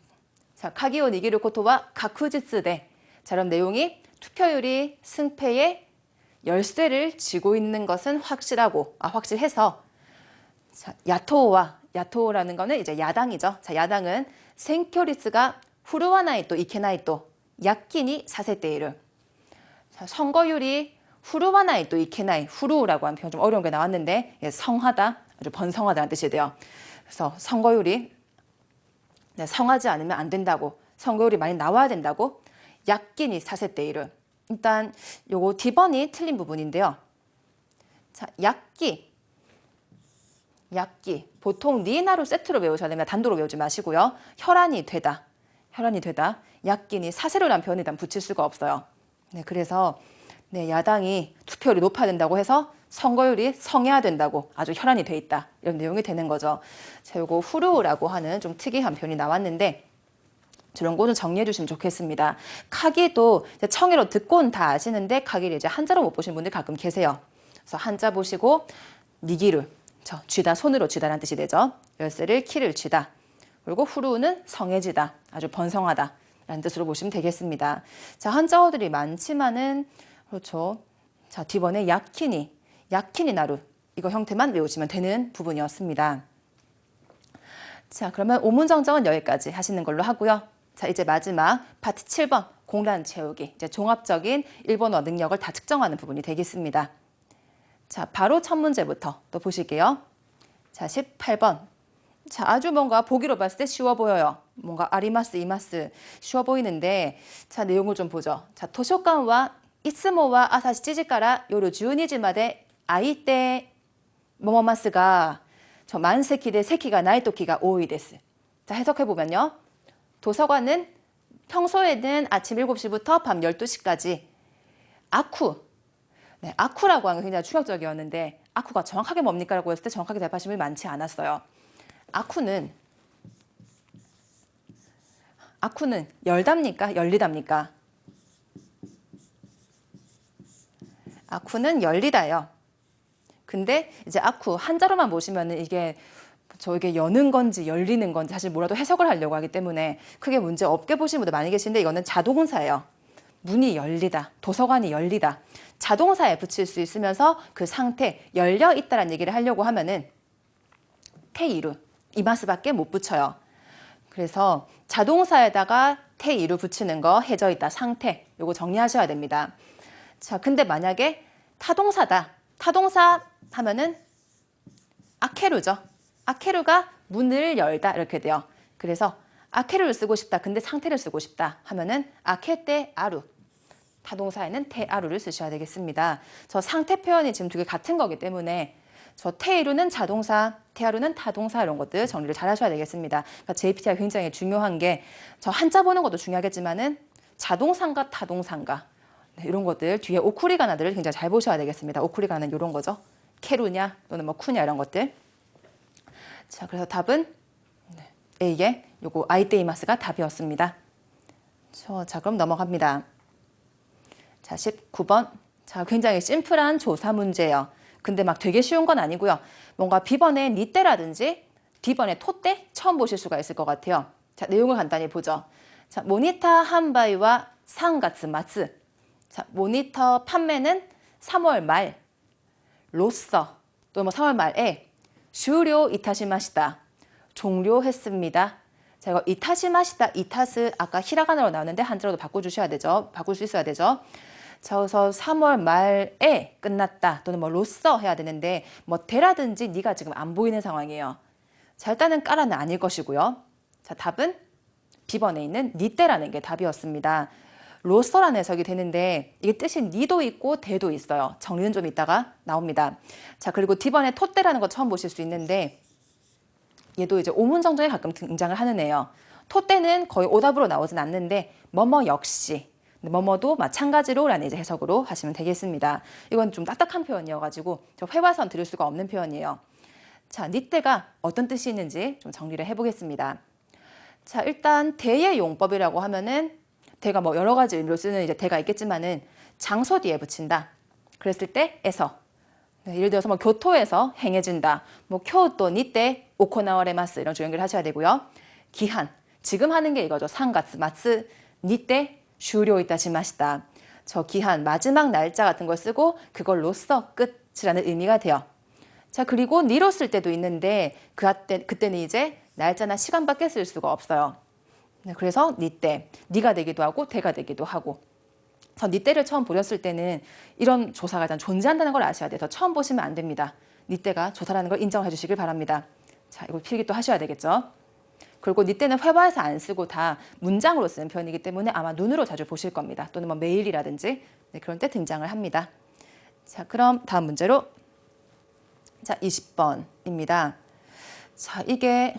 자, 카기오 니기르 코토와 가쿠지츠데. 자, 그럼 내용이 투표율이 승패의 열쇠를 쥐고 있는 것은 확실해서 자, 야토라는 거는 이제 야당이죠. 자, 야당은 생큐리스가 후루와나이 또 이케나이 또 약기니 사세테이르. 자, 선거율이 후루와나이 또 이케나이 후루라고 하는 표현 좀 어려운 게 나왔는데 예, 성하다, 아주 번성하다는 뜻이 돼요. 그래서 선거율이 네, 성하지 않으면 안 된다고, 선거율이 많이 나와야 된다고. 약기니 사세테이르. 일단 요거 D번이 틀린 부분인데요. 자, 약기. 보통 니나로 세트로 외우셔야 됩니다. 단도로 외우지 마시고요. 혈안이 되다. 약기니 사세로란 표현을 일단 붙일 수가 없어요. 네, 그래서 네, 야당이 투표율이 높아야 된다고 해서 선거율이 성해야 된다고 아주 혈안이 돼 있다. 이런 내용이 되는 거죠. 자, 요거 후루라고 하는 좀 특이한 표현이 나왔는데 저런 거는 정리해 주시면 좋겠습니다. 카기도 청해로 듣고는 다 아시는데 카기를 이제 한자로 못 보신 분들 가끔 계세요. 그래서 한자 보시고 니기를 쥐다, 손으로 쥐다라는 뜻이 되죠. 열쇠를 키를 쥐다. 그리고 후루는 성해지다, 아주 번성하다 라는 뜻으로 보시면 되겠습니다. 자, 한자어들이 많지만은 그렇죠. 자, D번에 야키니 나루 이거 형태만 외우시면 되는 부분이었습니다. 자, 그러면 오문정정은 여기까지 하시는 걸로 하고요. 자, 이제 마지막 파트 7번 공란 채우기. 이제 종합적인 일본어 능력을 다 측정하는 부분이 되겠습니다. 자, 바로 첫 문제부터 또 보실게요. 자, 18번. 자, 아주 뭔가 보기로 봤을 때 쉬워 보여요. 뭔가 아리마스, 이마스 쉬워 보이는데 자, 내용을 좀 보죠. 자, 도서관와 이츠모와 아사시 찌지까라 요루 12時まで 아이때 뭐뭐마스가 저 만세키 대 세키가 나이토키가 오이 데스. 자, 해석해 보면요. 도서관은 평소에는 아침 7시부터 밤 12시까지 아쿠. 네, 아쿠라고 하는 게 굉장히 충격적이었는데 아쿠가 정확하게 뭡니까? 라고 했을 때 정확하게 대답하신 분이 많지 않았어요. 아쿠는 열답니까? 열리답니까? 아쿠는 열리다요. 근데 이제 아쿠 한자로만 보시면은 이게 여는 건지 열리는 건지 사실 뭐라도 해석을 하려고 하기 때문에 크게 문제 없게 보시는 분들 많이 계신데 이거는 자동사예요. 문이 열리다, 도서관이 열리다. 자동사에 붙일 수 있으면서 그 상태, 열려 있다라는 얘기를 하려고 하면은 테이루, 이마스밖에 못 붙여요. 그래서 자동사에다가 테이루 붙이는 거 해져 있다, 상태. 요거 정리하셔야 됩니다. 자, 근데 만약에 타동사다. 타동사 하면은 아케루죠. 아케루가 문을 열다 이렇게 돼요. 그래서 아케루를 쓰고 싶다. 근데 상태를 쓰고 싶다 하면은 아케테 아루. 타동사에는 테아루를 쓰셔야 되겠습니다. 저 상태 표현이 지금 두 개 같은 거기 때문에 저 테이루는 자동사, 테아루는 타동사 이런 것들 정리를 잘 하셔야 되겠습니다. 그러니까 JPT가 굉장히 중요한 게 저 한자 보는 것도 중요하겠지만은 자동사인가 타동사인가 네, 이런 것들 뒤에 오쿠리가나들을 굉장히 잘 보셔야 되겠습니다. 오쿠리가나는 이런 거죠. 케루냐 또는 뭐 쿠냐 이런 것들. 자, 그래서 답은 A의 요거 아이테이마스가 답이었습니다. 자, 그럼 넘어갑니다. 자, 19번. 자, 굉장히 심플한 조사 문제예요. 근데 막 되게 쉬운 건 아니고요. 뭔가 B번에 니떼라든지 D번에 토떼 처음 보실 수가 있을 것 같아요. 자, 내용을 간단히 보죠. 자, 모니터 한바이와 상가츠 마츠. 자, 모니터 판매는 3월 말 로써 또 뭐 3월 말에終了 이타시마시다. 종료했습니다. 자, 이거 이타시마시다, 이타스 아까 히라가나로 나오는데 한자로도 바꿔주셔야 되죠. 바꿀 수 있어야 되죠. 자, 그래서 3월 말에 끝났다 또는 뭐 로써 해야 되는데 뭐 대라든지 니가 지금 안 보이는 상황이에요. 자, 일단은 까라는 아닐 것이고요. 자, 답은 B번에 있는 니떼라는 게 답이었습니다. 로서라는 해석이 되는데 이게 뜻이 니도 있고 대도 있어요. 정리는 좀 이따가 나옵니다. 자, 그리고 D번에 토떼라는 거 처음 보실 수 있는데 얘도 이제 오문정정에 가끔 등장을 하는 애예요. 토떼는 거의 오답으로 나오진 않는데 뭐뭐 역시 뭐뭐도 마찬가지로 라는 이제 해석으로 하시면 되겠습니다. 이건 좀 딱딱한 표현이어가지고 저 회화선 들을 수가 없는 표현이에요. 자, 니떼가 어떤 뜻이 있는지 좀 정리를 해보겠습니다. 자, 일단 대의 용법이라고 하면은 대가 뭐 여러 가지 의미로 쓰는 이제 대가 있겠지만은 장소 뒤에 붙인다. 그랬을 때 에서 네, 예를 들어서 뭐 교토에서 행해진다. 뭐 교토 니떼 오코나와레마스 이런 식으로 연결하셔야 되고요. 기한 지금 하는 게 이거죠. 3月 마츠 니떼終了 이타시마시다. 저 기한 마지막 날짜 같은 걸 쓰고 그걸로써 끝이라는 의미가 돼요. 자, 그리고 니로 쓸 때도 있는데 그때는 이제 날짜나 시간밖에 쓸 수가 없어요. 네, 그래서 니 때, 니가 되기도 하고 대가 되기도 하고. 그래서 니 때를 처음 보셨을 때는 이런 조사가 일단 존재한다는 걸 아셔야 돼서 처음 보시면 안 됩니다. 니 때가 조사라는 걸 인정해 주시길 바랍니다. 자, 이거 필기 또 하셔야 되겠죠. 그리고 니 때는 회화에서 안 쓰고 다 문장으로 쓰는 표현이기 때문에 아마 눈으로 자주 보실 겁니다. 또는 뭐 메일이라든지 네, 그런 때 등장을 합니다. 자, 그럼 다음 문제로 자, 20번입니다. 자, 이게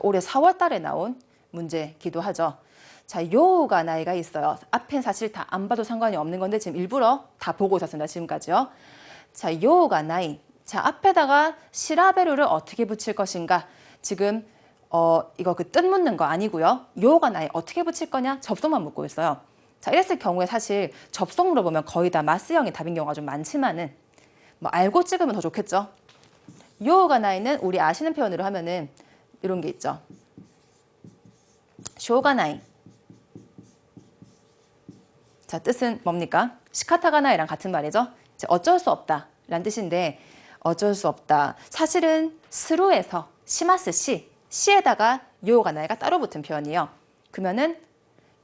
올해 4월 달에 나온 문제기도 하죠. 자, 요가 나이가 있어요. 앞엔 사실 다 안 봐도 상관이 없는 건데 지금 일부러 다 보고 있었습니다. 지금까지요. 자, 요가 나이. 자, 앞에다가 시라베루를 어떻게 붙일 것인가. 지금 이거 그 뜻 묻는 거 아니고요. 요가 나이 어떻게 붙일 거냐? 접속만 묻고 있어요. 자, 이랬을 경우에 사실 접속 물어보면 거의 다 마스형이 답인 경우가 좀 많지만은 뭐 알고 찍으면 더 좋겠죠. 요가 나이는 우리 아시는 표현으로 하면은 이런 게 있죠. 쇼가 나이. 자, 뜻은 뭡니까? 시카타가 나이랑 같은 말이죠. 이제 어쩔 수 없다 라는 뜻인데 어쩔 수 없다. 사실은 스루에서 시마스 시에다가 요가 나이가 따로 붙은 표현이에요. 그러면은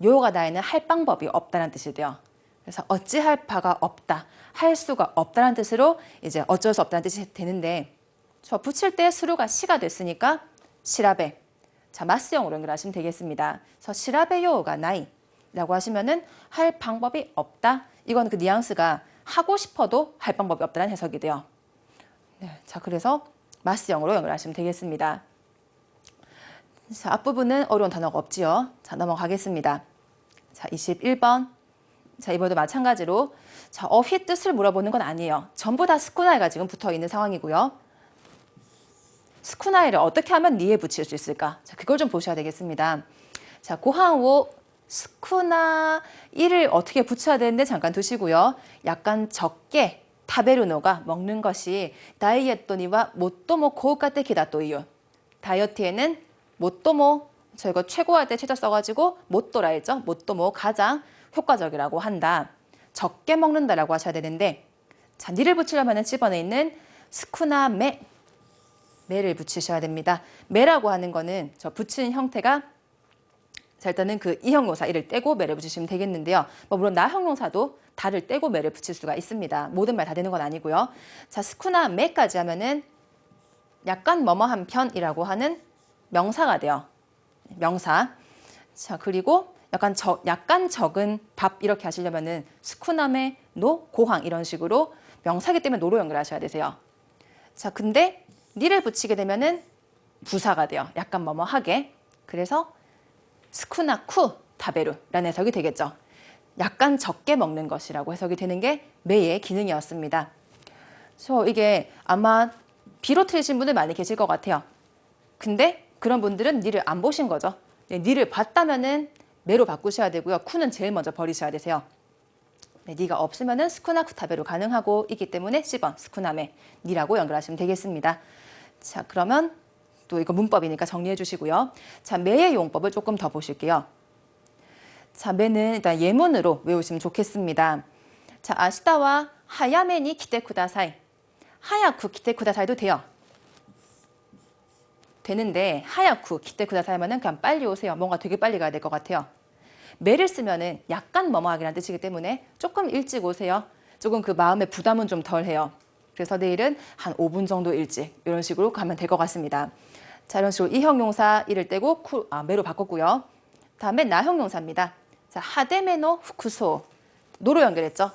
요가 나이는 할 방법이 없다는 뜻이 돼요. 그래서 어찌할 바가 없다, 할 수가 없다는 뜻으로 이제 어쩔 수 없다는 뜻이 되는데 저 붙일 때 스루가 시가 됐으니까 시라베. 자, 마스형으로 연결하시면 되겠습니다. 그래서 시라베 요가 나이라고 하시면은 할 방법이 없다. 이건 그 뉘앙스가 하고 싶어도 할 방법이 없다는 해석이 돼요. 네, 자, 그래서 마스형으로 연결하시면 되겠습니다. 자, 앞부분은 어려운 단어가 없지요. 자, 넘어가겠습니다. 자, 21번. 자, 이번에도 마찬가지로 자, 어휘 뜻을 물어보는 건 아니에요. 전부 다 스쿠나이가 지금 붙어 있는 상황이고요. 스쿠나이를 어떻게 하면 니에 붙일 수 있을까? 자, 그걸 좀 보셔야 되겠습니다. 자, 고항오 스쿠나 이를 어떻게 붙여야 되는데 잠깐 두시고요. 약간 적게 타베르노가 먹는 것이 다이에토니와 모토모 고우카테 기다토이요. 다이어트에는 모토모 저희가 최고할 때 최저 써가지고 모토라 했죠. 모토모 가장 효과적이라고 한다. 적게 먹는다라고 하셔야 되는데 자, 니를 붙이려면 집안에 있는 스쿠나 메를 붙이셔야 됩니다. 메라고 하는 거는 저 붙이는 형태가 자, 일단은 그 이형용사 이를 떼고 메를 붙이시면 되겠는데요. 뭐 물론 나형용사도 다를 떼고 메를 붙일 수가 있습니다. 모든 말 다 되는 건 아니고요. 자, 스쿠나 메까지 하면은 약간 뭐뭐한 편이라고 하는 명사가 돼요. 명사. 자, 그리고 약간 적은 밥 이렇게 하시려면은 스쿠나메 노 고항 이런 식으로 명사기 때문에 노로 연결하셔야 되세요. 자, 근데 니를 붙이게 되면은 부사가 돼요. 약간 뭐뭐하게. 그래서 스쿠나쿠 타베루라는 해석이 되겠죠. 약간 적게 먹는 것이라고 해석이 되는 게 메의 기능이었습니다. 그래서 이게 아마 B로 틀리신 분들 많이 계실 것 같아요. 근데 그런 분들은 니를 안 보신 거죠. 니를 봤다면은 메로 바꾸셔야 되고요. 쿠는 제일 먼저 버리셔야 되세요. 네, 니가 없으면은 스쿠나쿠 타베루 가능하고 있기 때문에 10번 스쿠나메 니라고 연결하시면 되겠습니다. 자, 그러면 또 이거 문법이니까 정리해 주시고요. 자, 메의 용법을 조금 더 보실게요. 자, 메는 일단 예문으로 외우시면 좋겠습니다. 자, 아시다와 하야메니 기테 쿠다사이. 하야쿠 기테 쿠다사이도 돼요. 되는데 하야쿠 기테 쿠다사이 하면은 그냥 빨리 오세요. 뭔가 되게 빨리 가야 될 것 같아요. 메를 쓰면은 약간 뭐뭐하기란 뜻이기 때문에 조금 일찍 오세요. 조금 그 마음의 부담은 좀 덜해요. 그래서 내일은 한 5분 정도 일찍 이런 식으로 가면 될 것 같습니다. 자, 이런 식으로 이형용사 이를 떼고 메로 바꿨고요. 다음에 나형용사입니다. 자, 하데메노 후쿠소 노로 연결했죠.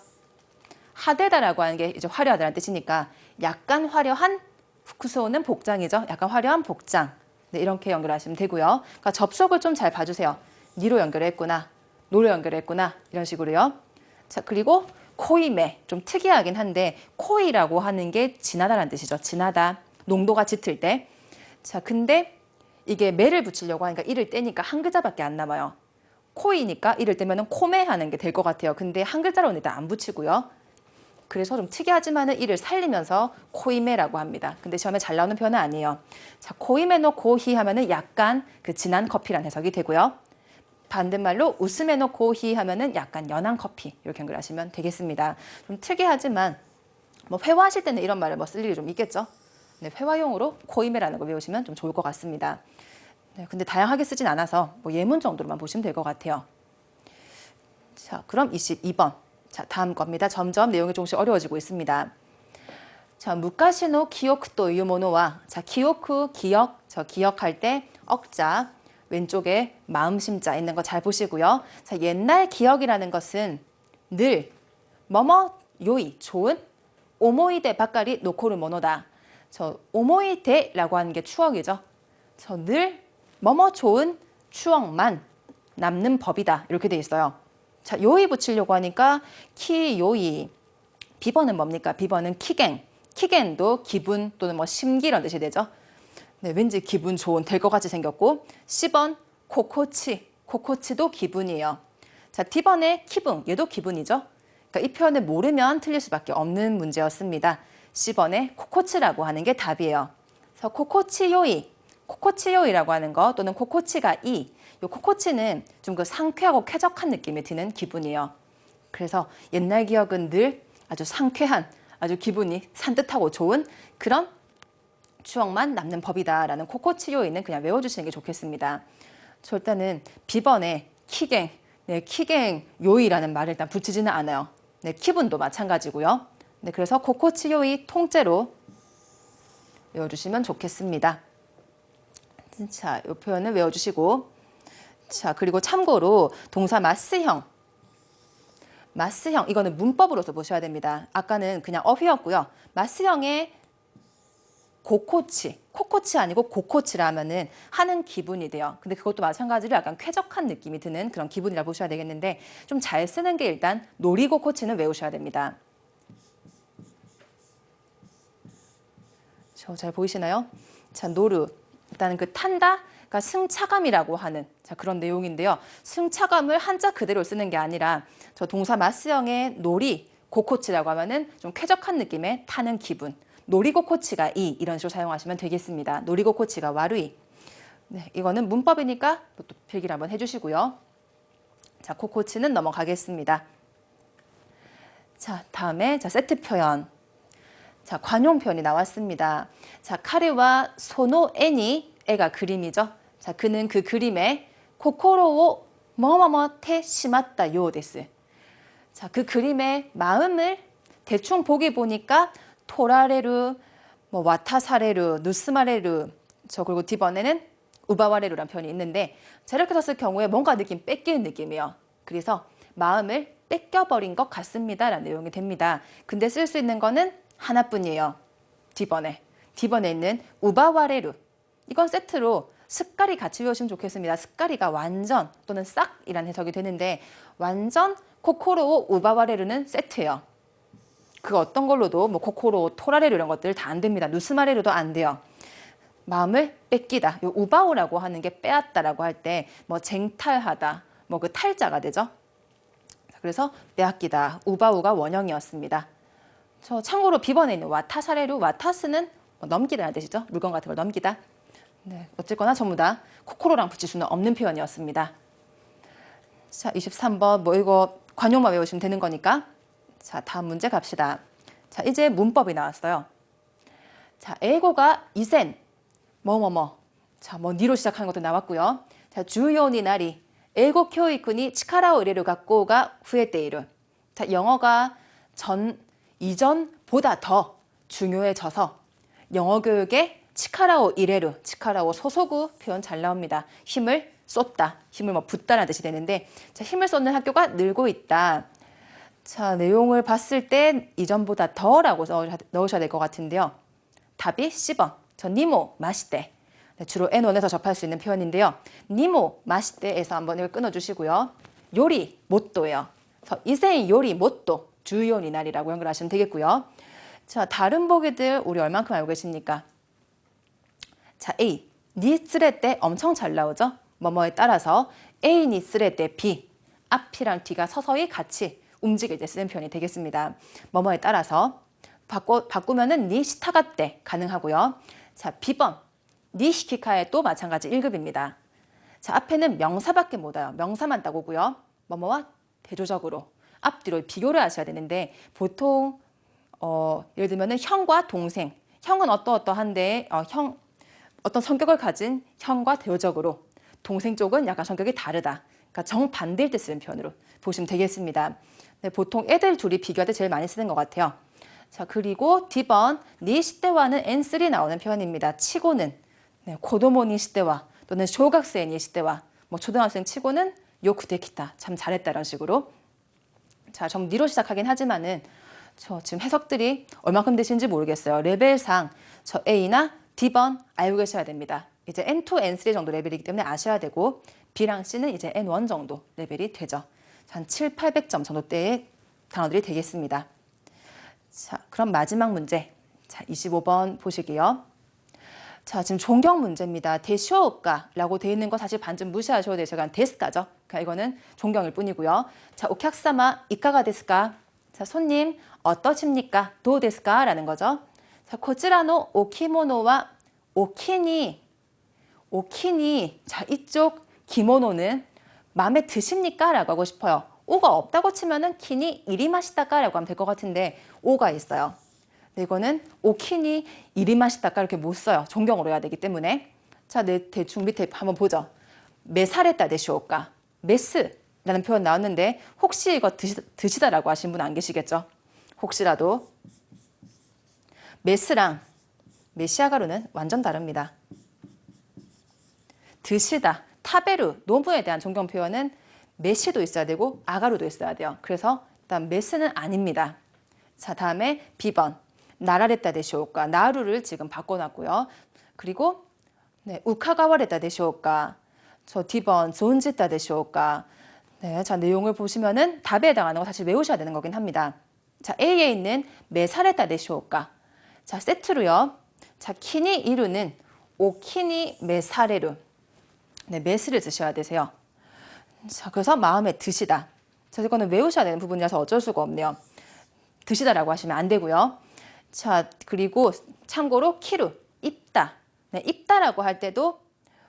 하데다라고 하는 게 이제 화려하다는 뜻이니까 약간 화려한 후쿠소는 복장이죠. 약간 화려한 복장. 네, 이렇게 연결하시면 되고요. 그러니까 접속을 좀 잘 봐주세요. 니로 연결했구나, 노로 연결했구나 이런 식으로요. 자, 그리고 코이메 좀 특이하긴 한데 코이라고 하는 게 진하다라는 뜻이죠. 진하다, 농도가 짙을 때. 자, 근데 이게 메를 붙이려고 하니까 이를 떼니까 한 글자밖에 안 남아요. 코이니까 이를 떼면은 코메 하는 게 될 것 같아요. 근데 한 글자로는 일단 안 붙이고요. 그래서 좀 특이하지만은 이를 살리면서 코이메라고 합니다. 근데 시험에 잘 나오는 표현은 아니에요. 자, 코이메노 고히 하면은 약간 그 진한 커피란 해석이 되고요. 반대말로 우스메노 고히 하면은 약간 연한 커피 이렇게 연결하시면 되겠습니다. 좀 특이하지만 뭐 회화하실 때는 이런 말을 뭐 쓸 일이 좀 있겠죠. 네, 회화용으로 코이메라는 거 외우시면 좀 좋을 것 같습니다. 네, 근데 다양하게 쓰진 않아서 뭐 예문 정도로만 보시면 될 것 같아요. 자, 그럼 22번. 자, 다음 겁니다. 점점 내용이 조금씩 어려워지고 있습니다. 자, 무카시노 기오크 또 유모노와 자, 기오크 기억, 저 기억할 때 억자 왼쪽에 마음심자 있는 거 잘 보시고요. 자, 옛날 기억이라는 것은 늘 뭐뭐 요이 좋은 오모이데 바까리 노코르 모노다. 저 오모이데라고 하는 게 추억이죠. 저 늘 뭐뭐 좋은 추억만 남는 법이다. 이렇게 돼 있어요. 자, 요이 붙이려고 하니까 키 요이. 비번은 뭡니까? 비번은 키겐. 키겐도 기분 또는 뭐 심기 이런 뜻이 되죠. 네, 왠지 기분 좋은 될 것 같이 생겼고 10번 코코치. 코코치도 기분이에요. 자, D번의 기분. 얘도 기분이죠. 그러니까 이 표현을 모르면 틀릴 수밖에 없는 문제였습니다. 10번의 코코치라고 하는 게 답이에요. 그래서 코코치요이. 코코치요이라고 하는 거 또는 코코치가 이. 요 코코치는 좀 그 상쾌하고 쾌적한 느낌이 드는 기분이에요. 그래서 옛날 기억은 늘 아주 상쾌한 아주 기분이 산뜻하고 좋은 그런 추억만 남는 법이다라는 코코치요이는 그냥 외워주시는 게 좋겠습니다. 저 일단은 B번에 키갱, 네, 키갱 요이라는 말을 일단 붙이지는 않아요. 네, 기분도 마찬가지고요. 네, 그래서 코코치요이 통째로 외워주시면 좋겠습니다. 자, 이 표현을 외워주시고 자, 그리고 참고로 동사 마스형. 마스형, 이거는 문법으로서 보셔야 됩니다. 아까는 그냥 어휘였고요. 마스형의 고코치, 코코치 아니고 고코치라 하면은 하는 기분이 돼요. 근데 그것도 마찬가지로 약간 쾌적한 느낌이 드는 그런 기분이라 보셔야 되겠는데 좀 잘 쓰는 게 일단 놀이고코치는 외우셔야 됩니다. 잘 보이시나요? 자, 노르. 일단은 그 탄다가 승차감이라고 하는 자, 그런 내용인데요. 승차감을 한자 그대로 쓰는 게 아니라 저 동사 마스형의 놀이, 고코치라고 하면은 좀 쾌적한 느낌의 타는 기분. 놀이고코치가 이런 식으로 사용하시면 되겠습니다. 놀이고코치가 와루이. 네, 이거는 문법이니까 또 필기를 한번 해주시고요. 자, 코코치는 넘어가겠습니다. 자, 다음에 자, 세트 표현. 자, 관용 표현이 나왔습니다. 자, 카레와 소노 애니, 애가 그림이죠. 자, 그는 그 그림에 코코로오 뭐뭐뭐 테 시마다 요 데스. 자, 그 그림의 마음을 대충 보기 보니까 토라레루, 뭐 와타사레루, 누스마레루. 저 그리고 뒤번에는 우바와레루라는 표현이 있는데 자, 이렇게 썼을 경우에 뭔가 느낌 뺏기는 느낌이에요. 그래서 마음을 뺏겨버린 것 같습니다라는 내용이 됩니다. 근데 쓸 수 있는 거는 하나뿐이에요. D번에 있는 우바와레루. 이건 세트로 스까리 같이 외우시면 좋겠습니다. 스까리가 완전 또는 싹이란 해석이 되는데 완전 코코로 우바와레루는 세트예요. 그 어떤 걸로도 뭐 코코로 토라레루 이런 것들 다 안 됩니다. 누스마레루도 안 돼요. 마음을 뺏기다. 요 우바오라고 하는 게 빼앗다라고 할 때 뭐 쟁탈하다. 뭐 그 탈자가 되죠. 그래서 빼앗기다. 우바우가 원형이었습니다. 저 참고로 B번에 있는 와타사레루, 와타스는 뭐 넘기다라는 뜻이죠. 물건 같은 걸 넘기다. 네, 어쨌거나 전부 다 코코로랑 붙일 수는 없는 표현이었습니다. 자, 23번 뭐 이거 관용만 외우시면 되는 거니까. 자, 다음 문제 갑시다. 자, 이제 문법이 나왔어요. 자, 에고가 이센 뭐뭐뭐. 자, 뭐 니로 시작하는 것도 나왔고요. 자, 주요니 나리 에고 교육군이 치카라오 이레루 갖고가 후에테이루. 자, 영어가 이전보다 더 중요해져서 영어 교육에 치카라오 이레루, 치카라오 소소구 표현 잘 나옵니다. 힘을 쏟다, 힘을 뭐 붓다라는 뜻이 되는데 자, 힘을 쏟는 학교가 늘고 있다. 자, 내용을 봤을 때 이전보다 더라고 넣으셔야 될 것 같은데요. 답이 C번. 저 니모 마시떼. 네, 주로 N1에서 접할 수 있는 표현인데요. 니모 마시떼에서 한번 이걸 끊어주시고요. 요리 못도예요. 이세이 요리 못도 주요니 날이라고 연결하시면 되겠고요. 자, 다른 보기들 우리 얼만큼 알고 계십니까? 자, A. 니 쓰레 때 엄청 잘 나오죠? 뭐뭐에 따라서 A 니 쓰레 때 B. 앞이랑 뒤가 서서히 같이 움직일 때 쓰는 표현이 되겠습니다. 뭐뭐에 따라서 바꾸면은 니 시타가 때 가능하고요. 자, B번. 니 시키카에 또 마찬가지 1급입니다. 자, 앞에는 명사밖에 못 와요. 명사만 따고고요. 뭐뭐와 대조적으로 앞뒤로 비교를 하셔야 되는데 보통 예를 들면은 형과 동생, 형은 어떠어떠한데 어떤 성격을 가진 형과 대조적으로 동생 쪽은 약간 성격이 다르다. 그러니까 정반대일 때 쓰는 표현으로 보시면 되겠습니다. 네, 보통 애들 둘이 비교할 때 제일 많이 쓰는 것 같아요. 자, 그리고 D번 니 시대와는 N3 나오는 표현입니다. 치고는 네, 고도모 니 시대와 또는 쇼각생 니 시대와 뭐 초등학생 치고는 요쿠데키타 참 잘했다 이런 식으로. 자, 좀 니로 시작하긴 하지만은 저 지금 해석들이 얼마큼 되시는지 모르겠어요. 레벨상 저 A나 D번 알고 계셔야 됩니다. 이제 N2, N3 정도 레벨이기 때문에 아셔야 되고 B랑 C는 이제 N1 정도 레벨이 되죠. 한 7, 800점 정도대의 단어들이 되겠습니다. 자, 그럼 마지막 문제. 자, 25번 보실게요. 자, 지금 존경 문제입니다. 데쇼오까라고 되어 있는 거 사실 반쯤 무시하셔도 돼요. 제가 데스까죠. 그러니까 이거는 존경일 뿐이고요. 자, 오客様 이카가 데스까? 자, 손님 어떠십니까? 도 데스까? 라는 거죠. 자, 코치라노 오키모노와 오키니. 자, 이쪽 기모노는 마음에 드십니까? 라고 하고 싶어요. 오가 없다고 치면은 키니 이리 마시다까? 라고 하면 될 것 같은데 오가 있어요. 근데 이거는 오키니 이리 마시다까 이렇게 못 써요. 존경으로 해야 되기 때문에. 자, 대충 밑에 한번 보죠. 메사레타 데시오까? 메스라는 표현 나왔는데 혹시 이거 드시다라고 하신 분 안 계시겠죠? 혹시라도. 메스랑 메시아가루는 완전 다릅니다. 드시다, 타베루, 노무에 대한 존경 표현은 메시도 있어야 되고 아가루도 있어야 돼요. 그래서 일단 메스는 아닙니다. 자, 다음에 B번 나라레타 데시오까? 나루를 지금 바꿔놨고요. 그리고 네, 우카가와레타 데시오까? 저 D번 존지타 데시오까? 네, 자, 내용을 보시면은 답에 해당하는 거 사실 외우셔야 되는 거긴 합니다. 자, A에 있는 메사레타 데시오까? 자, 세트로요. 자, 키니 이루는 오키니 메사레루. 네, 메스를 쓰셔야 되세요. 자, 그래서 마음에 드시다. 자, 이거는 외우셔야 되는 부분이라서 어쩔 수가 없네요. 드시다라고 하시면 안 되고요. 자, 그리고 참고로 키루, 입다. 네, 입다라고 할 때도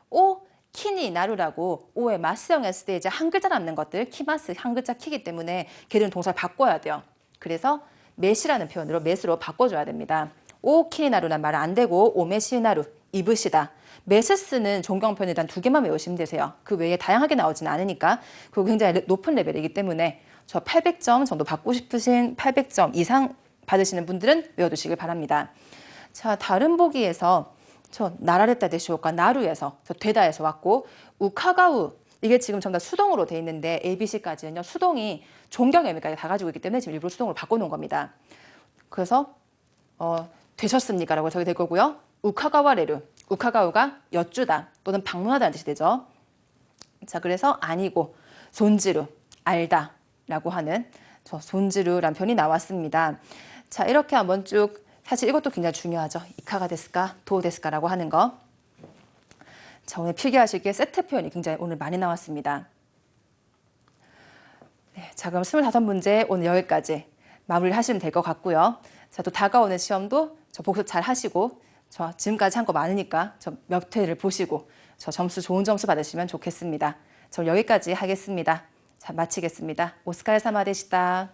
오, 키니, 나루라고 오에 마스형 했을 때 이제 한 글자 남는 것들, 키마스 한 글자 키기 때문에 걔들은 동사를 바꿔야 돼요. 그래서 메시라는 표현으로 메스로 바꿔줘야 됩니다. 오, 키니, 나루란 말은 안 되고 오메시, 나루, 입으시다. 메스스는 존경 표현 일단 2개만 외우시면 되세요. 그 외에 다양하게 나오지는 않으니까. 그리고 굉장히 높은 레벨이기 때문에 저 800점 정도 받고 싶으신 800점 이상 받으시는 분들은 외워두시길 바랍니다. 자, 다른 보기에서 저 나라레타 데시오까 나루에서 저 되다에서 왔고 우카가우 이게 지금 전부 다 수동으로 돼 있는데 ABC까지는요. 수동이 존경의 의미까지 다 가지고 있기 때문에 지금 일부러 수동으로 바꿔놓은 겁니다. 그래서 되셨습니까? 라고 적이 될 거고요. 우카가와레루 우카가우가 여쭈다 또는 방문하다는 뜻이 되죠. 자, 그래서 아니고 손지루 알다 라고 하는 저 손지루란 표현이 나왔습니다. 자, 이렇게 한번 쭉 사실 이것도 굉장히 중요하죠. 이카가 데스까 도 데스까라고 하는 거. 자, 오늘 필기하실 게 세트 표현이 굉장히 오늘 많이 나왔습니다. 네, 자, 그럼 25문제 오늘 여기까지 마무리를 하시면 될 것 같고요. 자, 또 다가오는 시험도 저 복습 잘 하시고 저 지금까지 한 거 많으니까 저 몇 회를 보시고 저 점수 좋은 점수 받으시면 좋겠습니다. 저 여기까지 하겠습니다. 자, 마치겠습니다. 오스카레사마 되시다.